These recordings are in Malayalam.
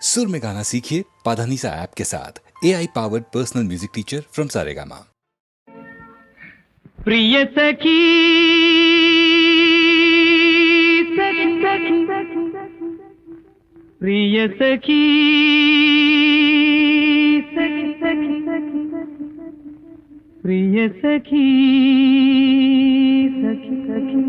सुर में गाना सीखिए पाधानीसा ऐप के साथ। AI powered personal music teacher from Saregama. प्रिय सखी सखी सखी प्रिय सखी सखी सखी प्रिय सखी सखी सखी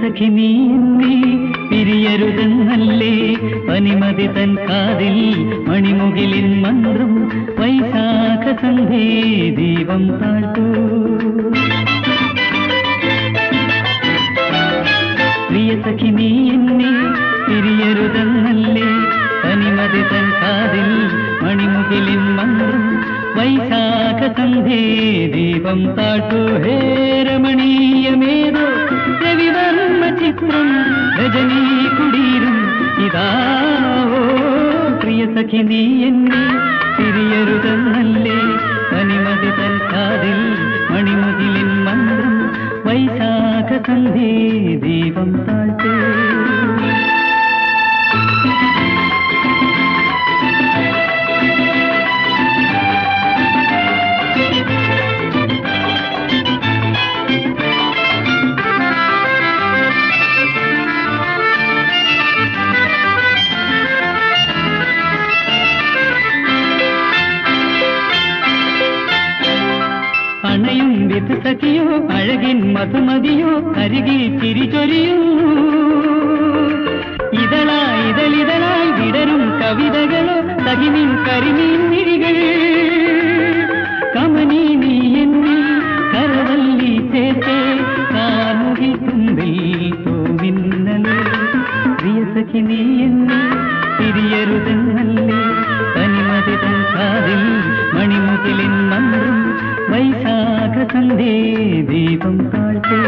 സഖി നീ എന്നെ പിരിയരുതെന്നല്ലേ പനിമതി തൻ കാതിൽ മണിമുകിലിൻ മന്ത്രം വൈശാഖ സന്ധ്യേ ദീപം താഴ്ത്തൂ. പ്രിയ സഖി നീ എന്നെ പിരിയരുതെന്നല്ലേ പനിമതി തൻ കാതിൽ മണിമുകിലിൻ മന്ത്രം വൈശാഖ സന്ധ്യേ ദീപം താഴ്ത്തൂ. ഹേ രമണീയമേതോ രവിവർമ്മ ചിത്രം രജനീ കുടീരം ഇതാവോ. പ്രിയ സഖി നീ എന്നെ തിരിയരുതെന്നല്ലേ പനിമതി തൻ കാതിൽ മണിമുകിലിൻ മന്ത്രം വൈശാഖ സന്ധ്യേ ദീപം താഴ്ത്തേ. അണയും വിധ സഖിയോ അഴകിൻ മധുമതിയോ അരികിൽ ചിരിചൊരിയൂ. ഇതളിതളായി വിടരും കവിതകളോ സഖിനിൻ കരിമീൻ മിഴികൾ. കമനീ നീ എന്നെ കരവല്ലി ചേർത്തേ കാമുകിൽ തുമ്പിൽ തൂമിന്നലേ. പ്രിയ സഖി നീ എന്നെ തിരിയരുതെന്നല്ലേ പനിമതി തൻ കാതിൽ മണിമുകിലിൻ മന്ത്രം വൈശാഖ സന്ധ്യേ ദീപം താഴ്ത്തേ.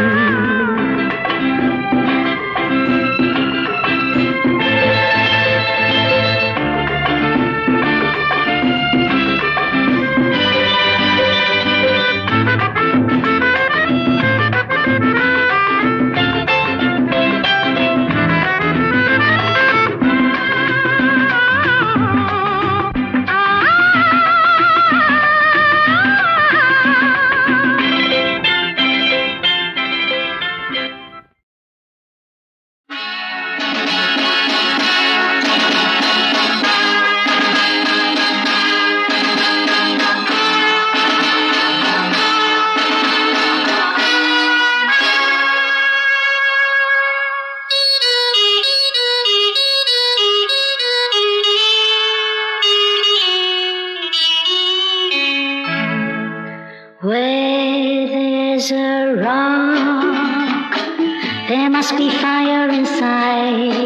Where there's a rock, there must be fire inside.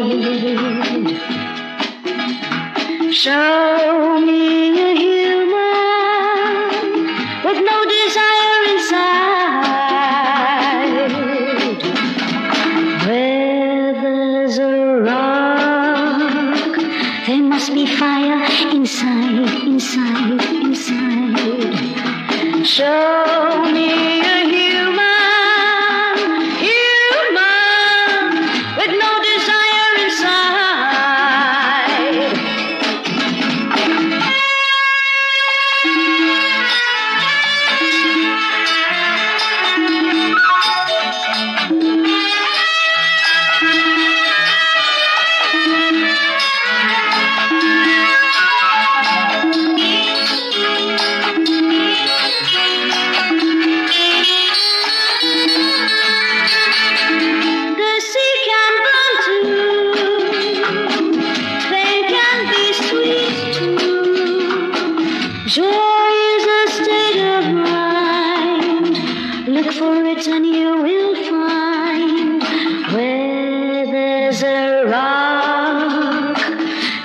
Show me a human with no desire inside. Where there's a rock, there must be fire inside, inside, inside. Show me a human with no desire inside.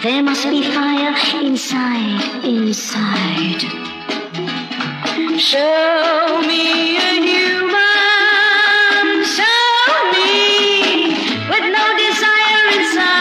There must be fire inside. Show me a human, show me with no desire inside.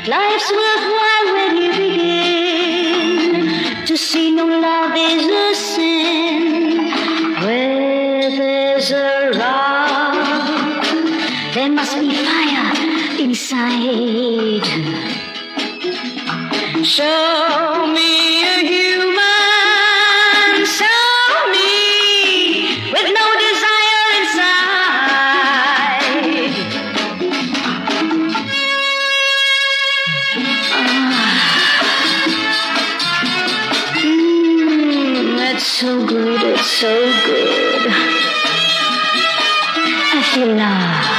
Life's worthwhile when you begin to see no love is a sin. Where there's a rock, there must be fire inside. Show me a human, show me with no desire inside. It's so good, it's so good. I feel love.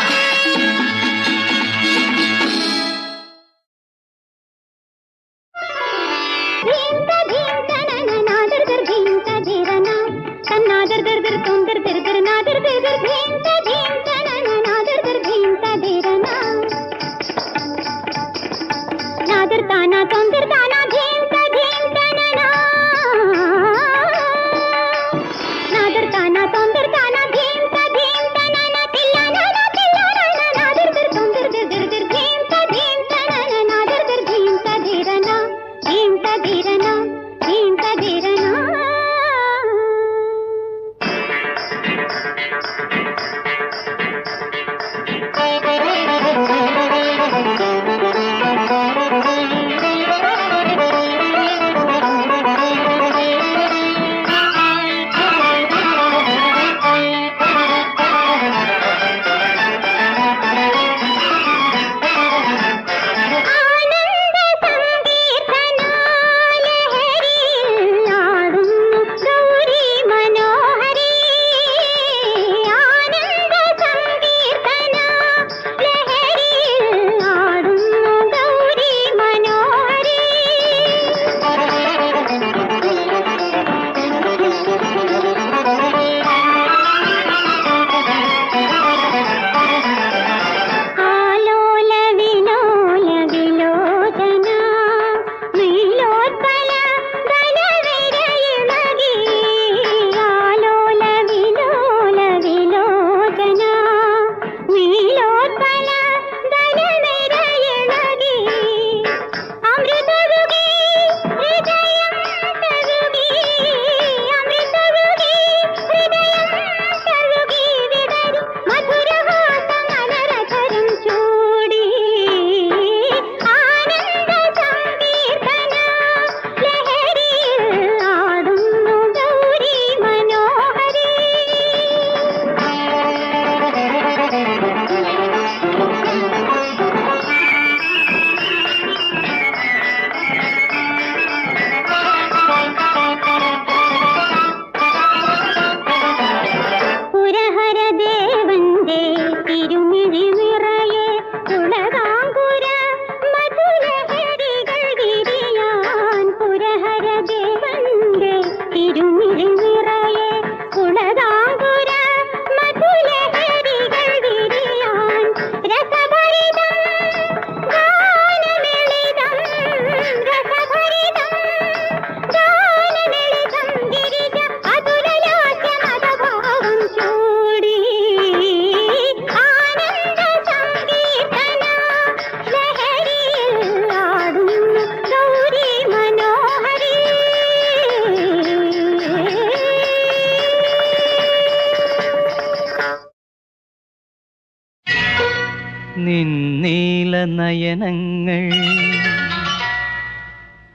നയനങ്ങൾ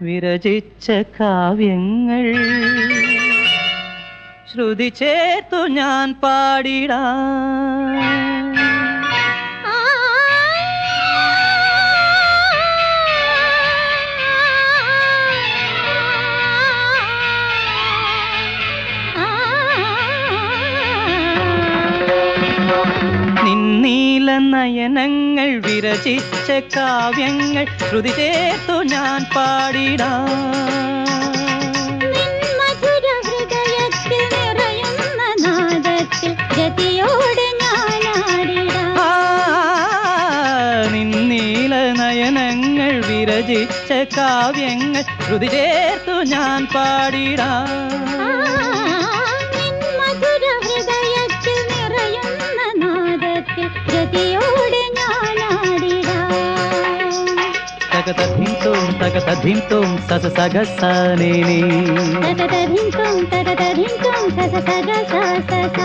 വിരചിച്ച കാവ്യങ്ങൾ ശ്രുതി ചേർത്തു ഞാൻ പാടിടാം. നിന്നീല നയനങ്ങൾ വിരചിച്ച കാവ്യങ്ങൾ ശ്രുതി ചേർത്തു ഞാൻ പാടിടാം. നിന്നീല നയനങ്ങൾ വിരചിച്ച കാവ്യങ്ങൾ ശ്രുതി ചേർത്തു ഞാൻ പാടിടാം. തകതധിംതോം തകതധിംതോം സസ സഗ സനേനി തകതധിംതോം തകതധിംതോം സസ സഗ സസ സ.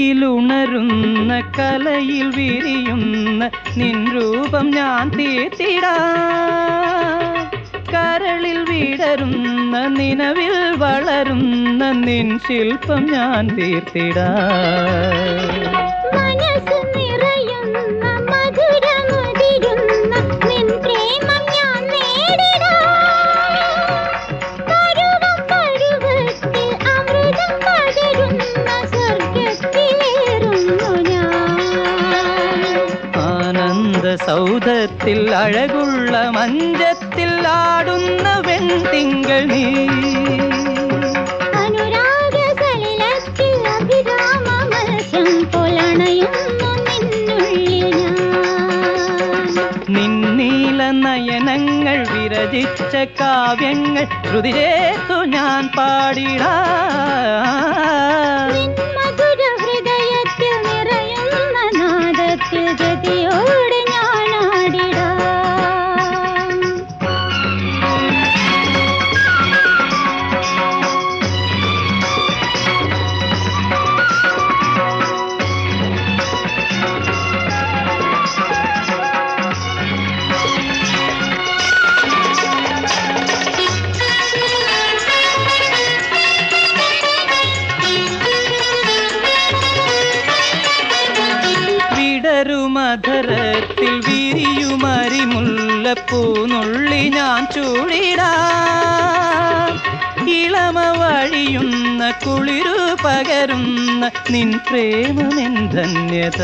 ശിലയിലുണരുന്ന കലയിൽ വിരിയുന്ന നിൻ രൂപം ഞാൻ തീർത്തിടാം. കരളിൽ വിടരുന്ന നിലവിൽ വളരുന്ന നിൻ ശില്പം ഞാൻ തീർത്തിടാം. സൗധത്തിൽ അഴകുള്ള മഞ്ചത്തിൽ ആടുന്ന വെൺതിങ്കൾ നീ. അനുരാഗസലിലത്തിൽ അഭിരാമ മത്സ്യം പോലണയുന്നു നിന്നുള്ളിൽ ഞാൻ. നിന്നീല നയനങ്ങൾ വിരചിച്ച കാവ്യങ്ങൾ ശ്രുതി ചേർത്തു ഞാൻ പാടിടാം. മധുര ഹൃദയത്തിൽ നിറയുന്ന നാദത്തിൽ ഗതിയോടെ മധുരത്തിൽ വിരിയുമരിമുല്ലപ്പൂനുള്ളി ഞാൻ ചൂടിടാം. ഇളമ വഴിയുന്ന കുളിരു പകരുന്ന നിൻ പ്രേമമെൻ ധന്യത.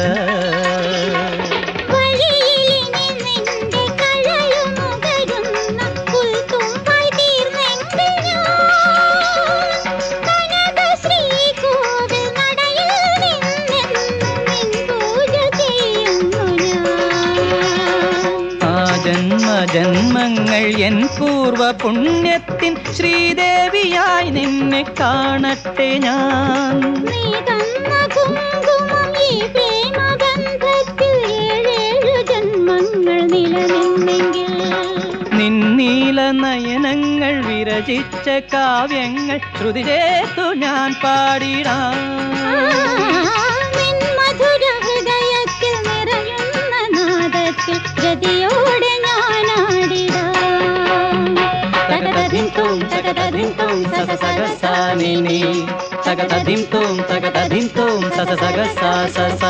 ജന്മങ്ങൾ എൻ പൂർവ പുണ്യത്തിൻ ശ്രീദേവിയായി നിന്നെ കാണട്ടെ ഞാൻ. നീ തന്ന കുങ്കുമം ഈ പ്രേമബന്ധത്തിൽ 7 ജന്മങ്ങൾ നിലനിന്നെങ്കിൽ. നിന്നീല നയനങ്ങൾ വിരചിച്ച കാവ്യങ്ങൾ ശ്രുതി ചേർത്തു ഞാൻ പാടിടാം. മധുര ഹൃദയത്തിൽ നിറയുന്ന നാദത്തിൽ ഗതിയോടെ ഞാനാടിടാം. തകതധിംതോം തകതധിംതോം സസ സഗ സനേനി തകതധിംതോം തകതധിംതോം സസ സഗ സ സ.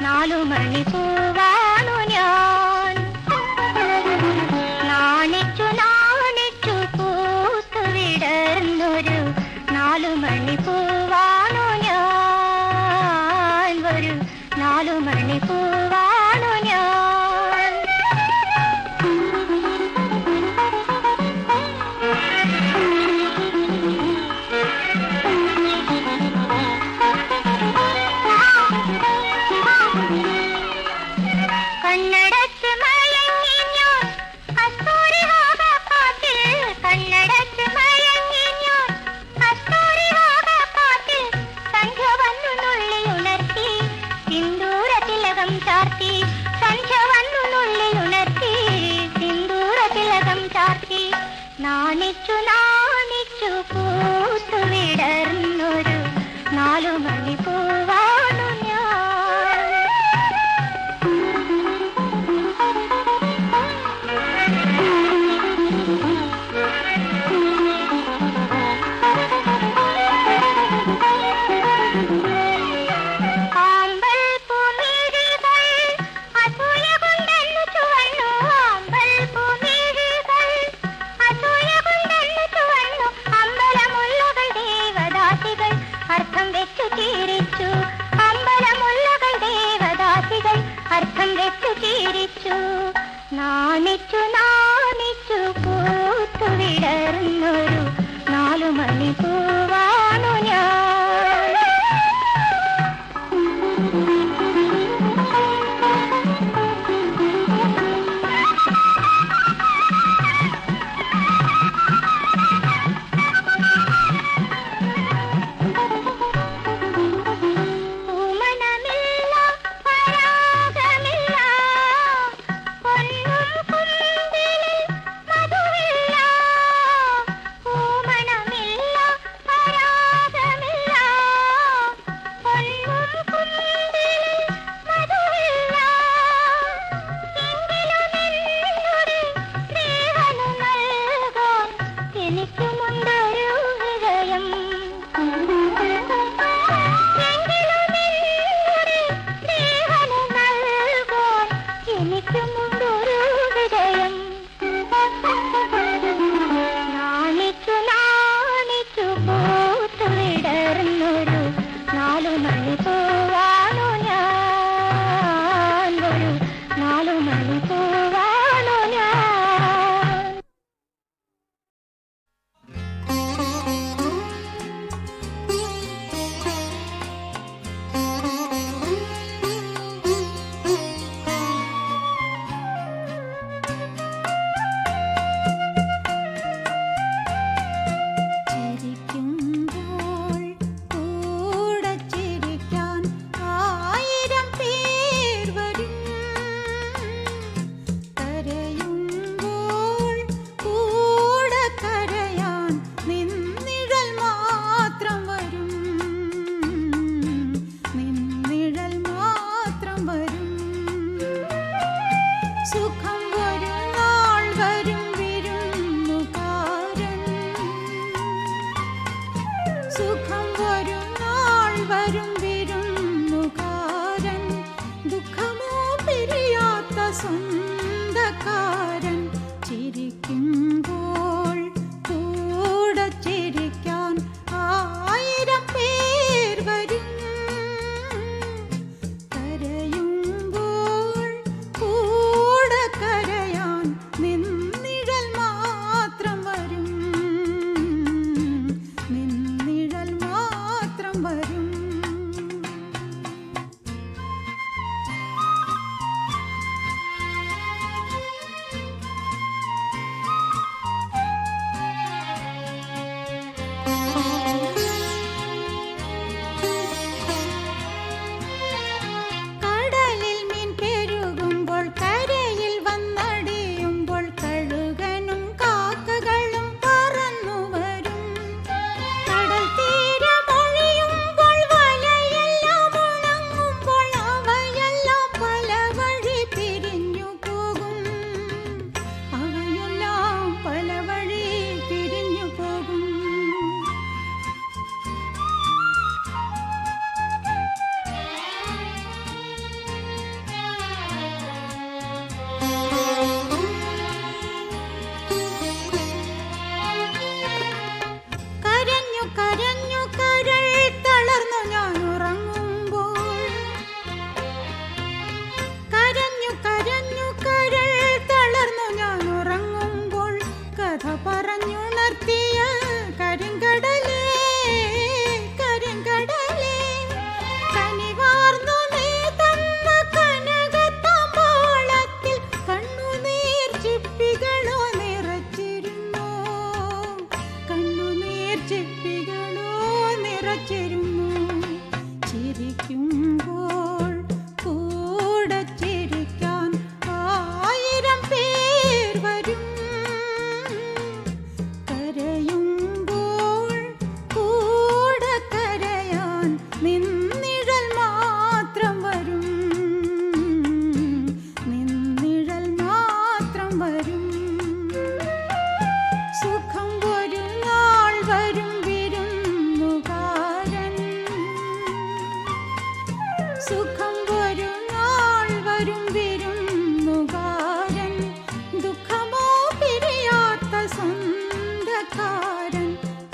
നാലുമണിപ്പൂവാണു ഞാൻ. നാണിച്ചു നാണിച്ചു പൂത്തു വിടർന്നൊരു വരും വിരുന്നുകാരൻ, ദുഃഖമോ പിരിയാത്ത സ്വന്തക്കാരൻ. ചിരിക്കുമ്പോൾ കൂടെ ചിരിക്കാൻ 1000 പേർ വരും. കരയുമ്പോൾ കൂടെ കരയാൻ നിന്നിഴൽ മാത്രം വരും. നിന്നിഴൽ മാത്രം വരും. കടലിൽ മീൻ പെരുകുമ്പോൾ കരയിൽ വന്നടിയുമ്പോൾ കഴുകനും കാക്കകളും പറന്നു വരും. കടൽ തീരമൊഴിയുമ്പോൾ വലയെല്ലാം ഉണങ്ങുമ്പോൾ അവയെല്ലാം പല വഴി പിരിഞ്ഞു പോകും. അവയെല്ലാം പല വഴി പിരിഞ്ഞു പോകും. കരഞ്ഞു കരഞ്ഞു കരൾ തളർന്നു ഞാൻ ഉറങ്ങുമ്പോൾ. കരഞ്ഞു കരഞ്ഞു കരൾ തളർന്നു ഞാൻ ഉറങ്ങുമ്പോൾ കഥ പറഞ്ഞുണർത്തിയ കരിങ്കടലേ, കരിങ്കടലേ, കനിവാർന്നു നീ തന്ന കനകത്താമ്പാളത്തിൽ കണ്ണുനീർ ചിപ്പികളോ നിറച്ചിരുന്നു. കണ്ണുനീർ ചിപ്പികളോ നിറച്ചിരുന്നു. ചിരിക്കുമ്പോൾ കൂടെ ചിരിക്കാൻ 1000 പേർ വരും. കരയുമ്പോൾ കൂടെ കരയാൻ നിന്നിഴൽ മാത്രം വരും. നിന്നിഴൽ മാത്രം വരും. സുഖം ഒരു നാൾ വരും വിരുന്നുകാരൻ. സുഖം ഒരു നാൾ വരും വിരുന്നുകാരൻ. ദുഃഖമോ പിരിയാത്ത സ്വന്തക്കാരൻ.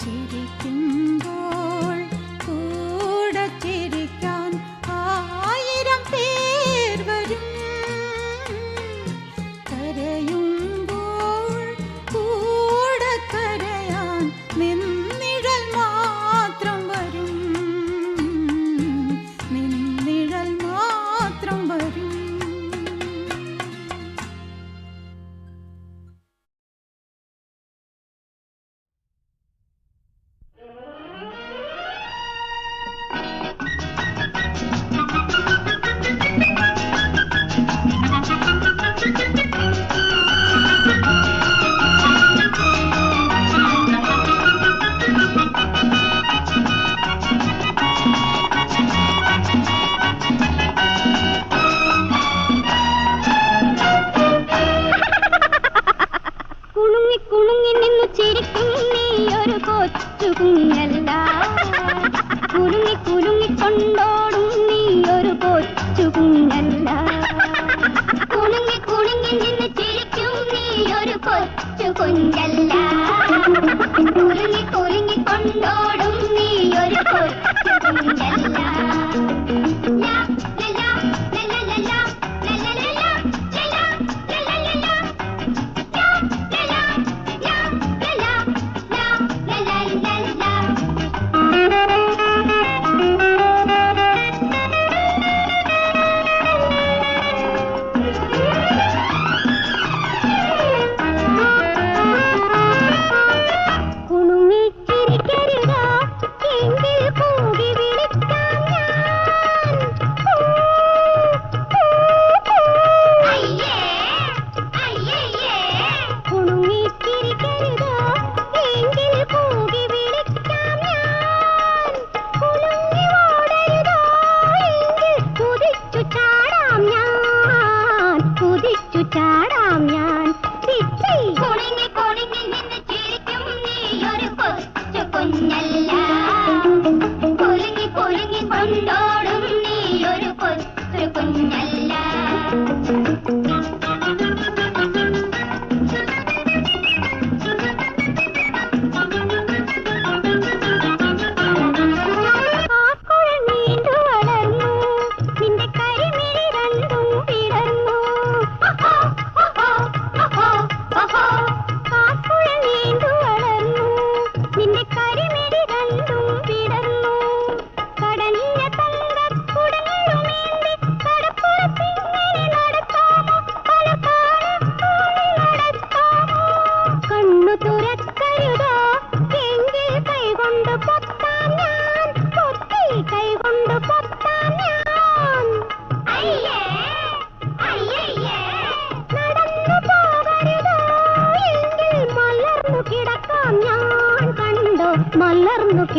ചിരിക്കുമ്പോൾ കൂടെ ചിരിക്കാൻ 1000 പേർ വരും. കരയുമ്പോൾ കൂടെ കരയാൻ നിന്നിഴൽ മാത്രം വരും. നിന്നിഴൽ മാത്രം വരും. കുണുങ്ങി കുണുങ്ങി നിന്നു ചിരിക്കും നീ ഒരു കൊച്ചു കുഞ്ഞല്ല. കുലുങ്ങി കുലുങ്ങി കൊണ്ടോടും നീ ഒരു കൊച്ചു കുഞ്ഞല്ല. കുണുങ്ങി കുണുങ്ങി നിന്ന് ചിരിക്കും നീ ഒരു കൊച്ചു കുഞ്ഞല്ല. കുലുങ്ങി കുലുങ്ങി കൊണ്ടോടും നീ ഒരു കൊച്ചു കുഞ്ഞല്ല. ലാ, ലലാ, ലലലലാ, ലലലലാ, ലലാ, ലലലലാ.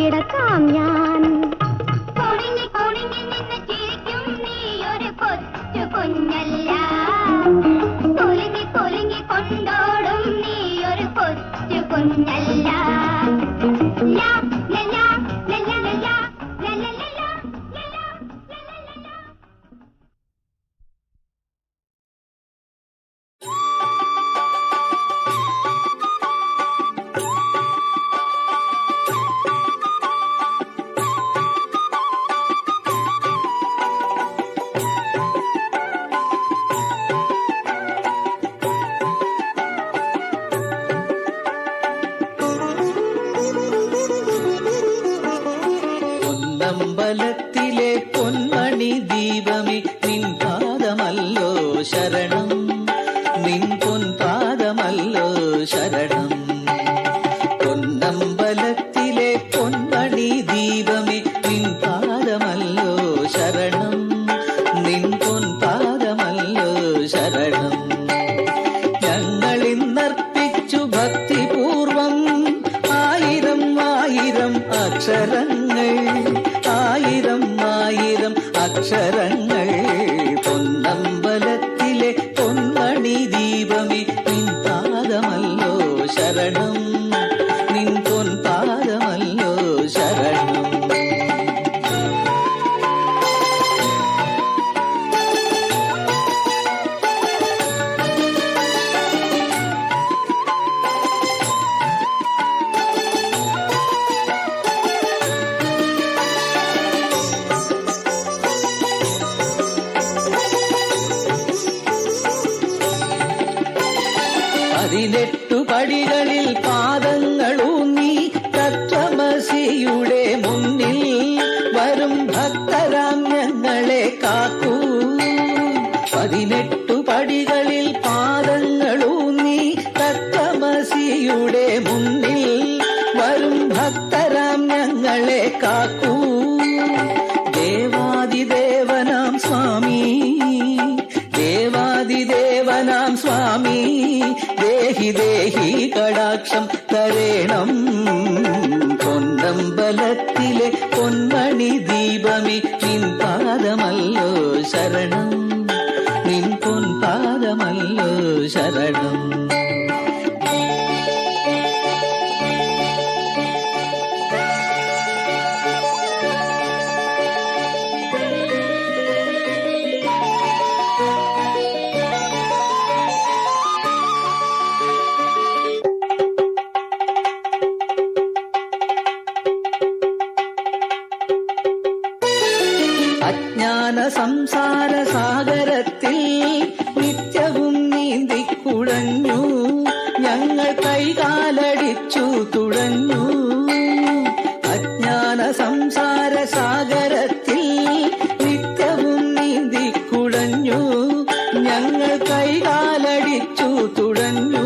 കിടക്കാം ഞാൻ. കുണുങ്ങി കുണുങ്ങി നിന്ന് ചിരിക്കും നീ ഒരു കൊച്ചു കുഞ്ഞല്ല, കുലുങ്ങി കുലുങ്ങി കൊണ്ടോടും നീ ഒരു കൊച്ചു കുഞ്ഞല്ല. ലാ ലലാ ലലാ ലലാ ലലാ ലലാ ലലാ ലലാ. പൊന്നമ്പലത്തിലെ പൊന്മണി ദീപമേ നിൻ പാദമല്ലോ ശരണം, നിൻ പൊൻപാദമല്ലോ ശരണം. പൊന്നമ്പലത്തിലെ പൊന്മണി ദീപമേ നിൻ പാദമല്ലോ ശരണം, നിൻ പൊൻപാദമല്ലോ ശരണം. ഞങ്ങളിന്നർപ്പിച്ചു ഭക്തിപൂർവം ആയിരം ആയിരം അക്ഷരങ്ങൾ, ആയിരം ആയിരം അക്ഷരങ്ങൾ. പൊന്നമ്പലത്തിലെ പൊന്മണി ദീപമേ നിൻ പാദമല്ലോ ശരണം, നിൻ പൊൻപാദമല്ലോ ശരണം. പതിനെട്ടു പടികളിൽ പാദങ്ങളൂന്നി തത്വമസിയുടെ മുന്നിൽ വരും ഭക്തരാം ഞങ്ങളെ കാക്കൂ. പതിനെട്ടു പടികളിൽ പാദങ്ങളൂന്നി തത്വമസിയുടെ മുന്നിൽ വരും ഭക്തരാം ഞങ്ങളെ കാക്കൂ. ദേവാദിദേവനാം സ്വാമി, ദേവാദിദേവനാം സ്വാമി, ദേഹി ദേഹി കടാക്ഷം തരേണം. പൊന്നമ്പലത്തിലെ പൊന്മണി ദീപമേ നിൻ പാദമല്ലോ ശരണം, നിൻ പൊൻപാദമല്ലോ ശരണം. അജ്ഞാന സംസാര സാഗരത്തിൽ നിത്യവും നീന്തിക്കുഴഞ്ഞു ഞങ്ങൾ, കൈകാലടിച്ചു തുഴഞ്ഞു. അജ്ഞാന സംസാര സാഗരത്തിൽ നിത്യവും നീന്തിക്കുഴഞ്ഞു ഞങ്ങൾ, കൈകാലടിച്ചു തുഴഞ്ഞു.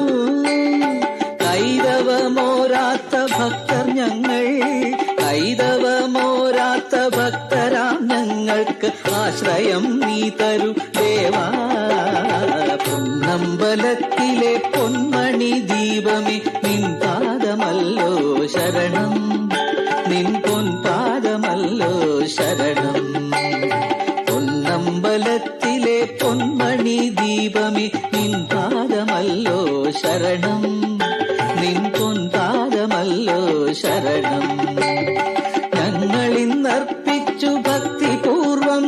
കൈതവമോരാത്ത ഭക്തർ ഞങ്ങൾ, കൈതവമോരാത്ത ഭക്തരാം ഞങ്ങൾക്ക് ആശ്രയം നീ തരൂ ദേവാ. പൊന്നമ്പലത്തിലെ പൊന്മണി ദീപമേ നിൻ പാദമല്ലോ ശരണം, നിൻ പൊൻപാദമല്ലോ ശരണം. പൊന്നമ്പലത്തിലെ പൊന്മണി ദീപമേ നിൻ പാദമല്ലോ ശരണം, നിൻ പൊൻപാദമല്ലോ ശരണം. ഞങ്ങളിന്നർപ്പിച്ചു ഭക്തിപൂർവം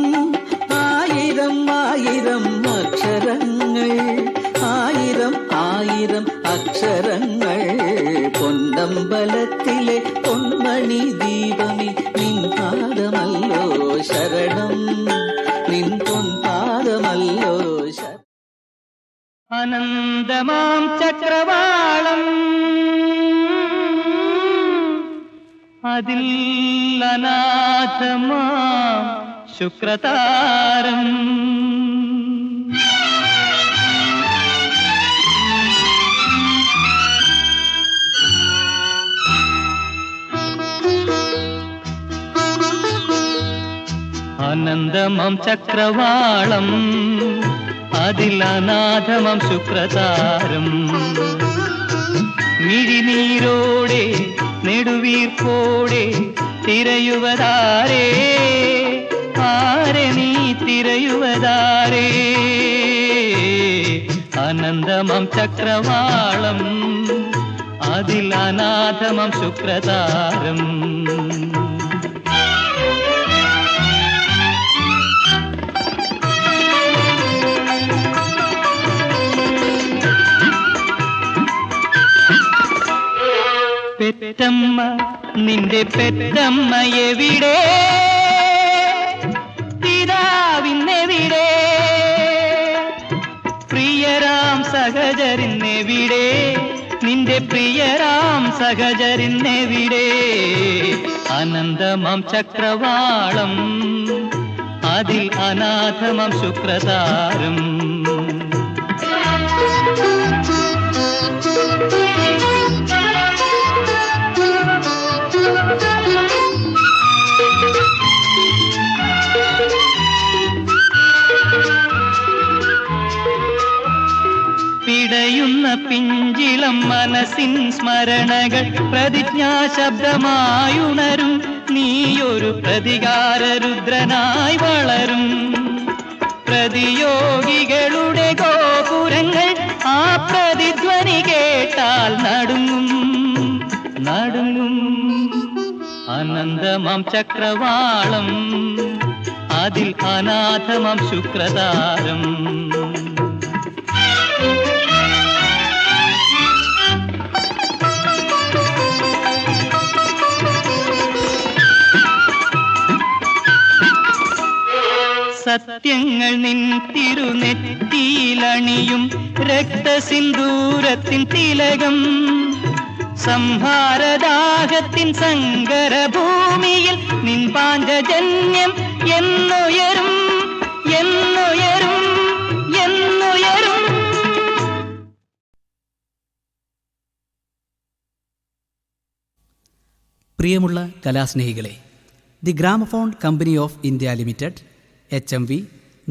ആയിരം ആയിരം അക്ഷരങ്ങൾ, ആയിരം ആയിരം അക്ഷരങ്ങൾ. പൊന്നമ്പലത്തിലെ പൊന്മണി ദീപമേ നിൻ പാദമല്ലോ ശരണം, നിൻ പൊൻപാദമല്ലോ ശരണം. അനന്തമാം ചക്രവാളം അതിൽ അനാഥമാം ശുക്രതാരം, അനന്തമാം ചക്രവാളം അതിൽ അനാഥമാം ശുക്രതാരം, മിഴിനീരോടെ നെടുവീർപ്പോടെ തിരയുവതാരേ, ആരെ നീ തിരയുവതാരേ? അനന്തമം ചക്രവാളം, അതിൽ അനാഥമം ശുക്രതാരം. പെറ്റമ്മ, നിന്റെ പെറ്റമ്മ എവിടെ? പിതാവിന്നെവിടെ? പ്രിയരാം സഹചരിന്നെവിടെ? നിന്റെ പ്രിയരാം സഹചരിന്നെവിടെ? അനന്തമം ചക്രവാളം, അതിൽ അനാഥമം ശുക്രതാരം. പിടയുന്ന പിഞ്ചിളം മനസ്സിൻ സ്മരണകൾ പ്രതിജ്ഞാശബ്ദമായുണരും. നീയൊരു പ്രതികാരരുദ്രനായി വളരും. പ്രതിയോഗികളുടെ ഗോപുരങ്ങൾ ആ പ്രതിധ്വനി കേട്ടാൽ നടുങ്ങും, നടുങ്ങും. അനന്തമം ചക്രവാളം, അതിൽ അനാഥമം ശുക്രതാരം. സത്യങ്ങൾ നിൻ തിരുനെറ്റിയിലണിയും രക്തസിന്ദൂരത്തിൻ തിലകം. സംഹാരദാഹത്തിൻ സങ്കരഭൂമിയിൽ നിൻ പാഞ്ചജന്യം എന്നുയരും, എന്നുയരും, എന്നുയരും. പ്രിയമുള്ള കലാസ്നേഹികളെ, the gramophone company of India limited HMV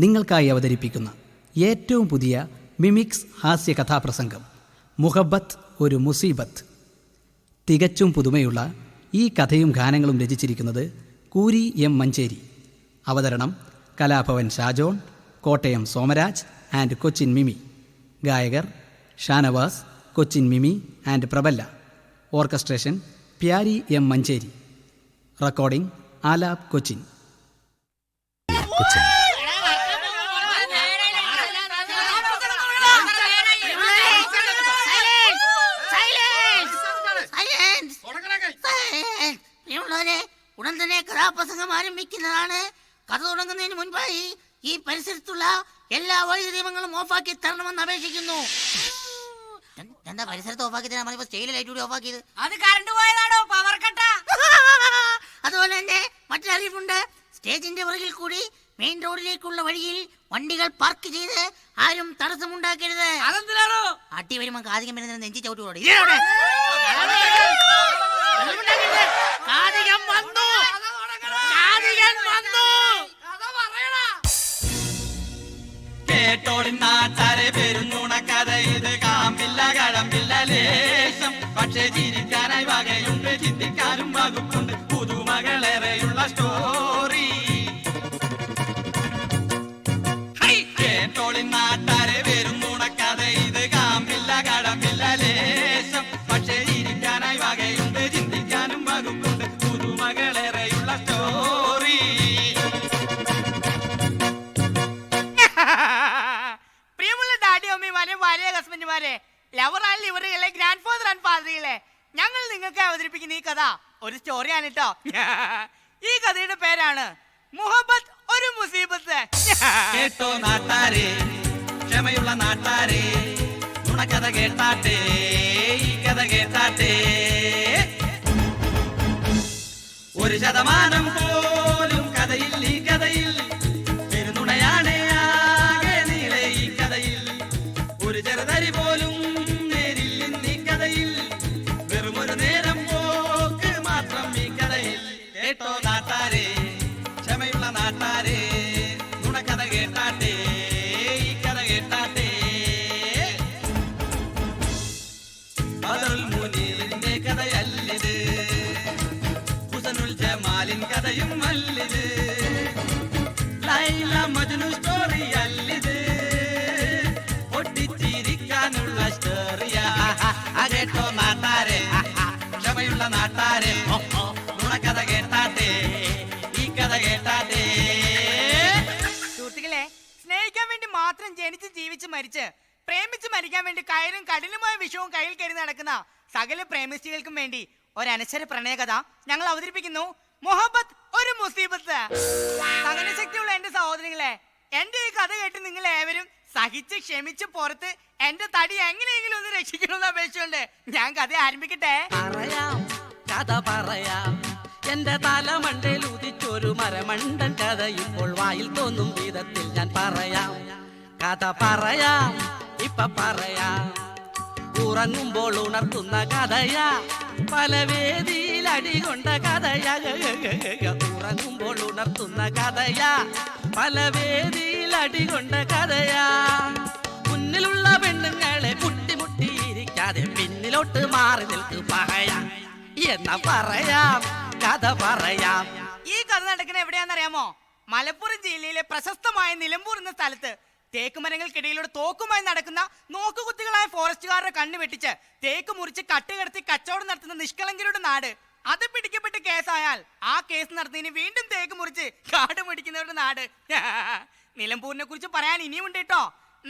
നിങ്ങൾക്കായി അവതരിപ്പിക്കുന്ന ഏറ്റവും പുതിയ മിമിക്സ് ഹാസ്യ കഥാപ്രസംഗം മുഹബത്ത് ഒരു മുസീബത്ത്. തികച്ചും പുതുമയുള്ള ഈ കഥയും ഗാനങ്ങളും രചിച്ചിരിക്കുന്നത് കൂരി M. മഞ്ചേരി. അവതരണം കലാഭവൻ ഷാജോൺ, കോട്ടയം സോമരാജ് ആൻഡ് കൊച്ചിൻ മിമി. ഗായകർ Shanavas, Cochin Mimi and Praballa. Orchestration Pyari M. Manjeri. Recording Aalap, Cochin. ഉടൻ തന്നെ കഥാപ്രസംഗം ആരംഭിക്കുന്നതാണ്. കഥ തുടങ്ങുന്നതിന് മുൻപായി ഈ പരിസരത്തുള്ള എല്ലാ വൈദ്യുതീപങ്ങളും ഓഫാക്കി തരണമെന്ന് അപേക്ഷിക്കുന്നു. എന്താ പരിസരത്ത് ഓഫാക്കി തരാൻ പറഞ്ഞപ്പോ സ്റ്റേജിൽ ലൈറ്റ് കൂടി ഓഫാക്കിയത്? അത് കറണ്ട് പോയതാണോ, പവർ കട്ടാ? അതുപോലെ തന്നെ മറ്റൊരറിയിപ്പുണ്ട്. സ്റ്റേജിന്റെ പുറകിൽ കൂടി മെയിൻ റോഡിലേക്കുള്ള വഴിയിൽ വണ്ടികൾ പാർക്ക് ചെയ്ത് ആരും തടസ്സമുണ്ടാക്കരുത്. അതെന്തിനാണോ? അട്ടി വരുമ്പോ കാതികം വരുന്ന നെഞ്ചി ചവിട്ടി കേട്ടോടി നാട്ടാരെ പെരുന്നുണക്കഥ ഇത് കാമ്പില്ല കഴമ്പില്ല ലേശം. പക്ഷേ ചിരിക്കാനായി വകയുണ്ട്, ചിന്തിക്കാനും വകുപ്പുണ്ട്, പുതുമകളേറെയുള്ള സ്റ്റോറി. കേട്ടോളി നാട്ടാരെ പെരുന്നുണക്കഥ ഇത് കാമ്പില്ല കഴമ്പില്ല ലേശം. പക്ഷേ ചിരിക്കാനായി വകയുണ്ട്, ചിന്തിക്കാനും വകുപ്പുണ്ട്, പുതുമകളേറെയുള്ള സ്റ്റോറി. പ്രിയമുള്ള ഡാഡി അമ്മമാരെ, ഭാര്യ ഹസ്ബൻഡുമാരെ, ലവർ ആൻഡ് ലിവറുകളെ, ഗ്രാൻഡ് ഫാദർ ആൻഡ് ഫാദറുകളെ, ഞങ്ങൾ നിങ്ങൾക്ക് അവതരിപ്പിക്കുന്ന ഈ കഥ ഒരു സ്റ്റോറിയാണ് കേട്ടോ. ഈ കഥയുടെ പേരാണ് മുഹബത്ത് ഒരു മുസീബത്ത്. കേട്ടോ നാട്ടാരെ, ക്ഷമയുള്ള നാട്ടാരെ, നുണക്കഥ കേട്ടാട്ടെ, ഈ കഥ കേട്ടാട്ടെ. 1% പോലും കഥയിൽ ഈ കഥയിൽ പെരുന്നുണയാണ് ആകെ നീളെ ഈ കഥയിൽ. ഒരു ചെറുതരി പോലും നേരിൽ ഈ കഥയിൽ, വെറുമൊരു നേരം പോക്ക് മാത്രം ഈ കഥയിൽ. കേട്ടോ നാട്ടാരെ, ക്ഷമയുള്ള നാട്ടാരെ, നുണക്കഥ കേട്ടാട്ടെ, ഈ കഥ കേട്ടാട്ടെ. ബദറുൽ മുനീറിന്റെ കഥയല്ലിത്, ലാലിൻ കഥയും അല്ലിത്, ലൈല മജ്നു സ്റ്റോറി അല്ലിത്, ഒട്ടിച്ചിരിക്കാനുള്ള സ്റ്റോറിയാ. കേട്ടോ നാട്ടാരെ, ക്ഷമയുള്ള നാട്ടാരെ, നുണക്കഥ കേട്ടാട്ടെ, ഈ കഥ കേട്ടാട്ടെ. സുഹൃത്തുക്കളെ, സ്നേഹിക്കാൻ വേണ്ടി മാത്രം ജനിച്ച് ജീവിച്ച് മരിച്ച് പ്രേമിച്ച് മരിക്കാൻ വേണ്ടി കയറും കഠിനമായ വിഷവും കയ്യിൽ കയറി നടക്കുന്ന സകല പ്രേമിസ്റ്റുകൾക്കും വേണ്ടി ഒരനശ്വര പ്രണയകഥ ഞങ്ങൾ അവതരിപ്പിക്കുന്നു. മുഹബത്ത് ഒരു മുസീബത്ത്. സഹനശക്തിയുള്ള എന്റെ സഹോദരങ്ങളെ, എന്റെ ഈ കഥ കേട്ട് നിങ്ങൾ ഏവരും സഹിച്ച് ക്ഷമിച്ച് പുറത്ത് എന്റെ തടി എങ്ങനെയെങ്കിലും ഒന്ന് രക്ഷിക്കണമെന്ന് അപേക്ഷിച്ചുകൊണ്ട് ഞാൻ കഥ ആരംഭിക്കട്ടെ. പറയാം, കഥ പറയാം. എന്റെ തലമണ്ടയിൽ ഉദിച്ചൊരു മരമണ്ടൻ കഥ ഇപ്പോൾ വായിൽ തോന്നും വിധത്തിൽ ഞാൻ പറയാം. കഥ പറയാം, ഇപ്പൊ പറയാം. ഉറങ്ങുമ്പോൾ ഉണർത്തുന്ന കഥയാ, പല വേദിയിൽ അടികൊണ്ട കഥയാ. ഉറങ്ങുമ്പോൾ ഉണർത്തുന്ന കഥയാ, പല വേദിയിൽ അടികൊണ്ട കഥയാ. മുന്നിലുള്ള പെണ്ണുങ്ങളെ മുട്ടിമുട്ടിയിരിക്കാതെ പിന്നിലോട്ട് മാറി നിൽക്ക് പറയാം എന്നാ പറയാം, കഥ പറയാം. ഈ കഥ നടക്കുന്ന എവിടെയാണെന്നറിയാമോ? മലപ്പുറം ജില്ലയിലെ പ്രശസ്തമായ നിലമ്പൂർ എന്ന സ്ഥലത്ത് തേക്ക് മരങ്ങൾക്കിടയിലൂടെ തോക്കുമായി നടക്കുന്ന നോക്കുകുത്തികളായ ഫോറസ്റ്റുകാരുടെ കണ്ണു വെട്ടിച്ച് തേക്ക് മുറിച്ച് കട്ടുകടത്തി കച്ചവടം നടത്തുന്ന നിഷ്കളങ്കരുടെ നാട്. അത് പിടിക്കപ്പെട്ട് കേസായാൽ ആ കേസ് നടത്തുന്നതിന് വീണ്ടും തേക്ക് മുറിച്ച് കാട് പിടിക്കുന്നവരുടെ നാട്. നിലമ്പൂരിനെ കുറിച്ച് പറയാൻ ഇനിയുമുണ്ട് കേട്ടോ.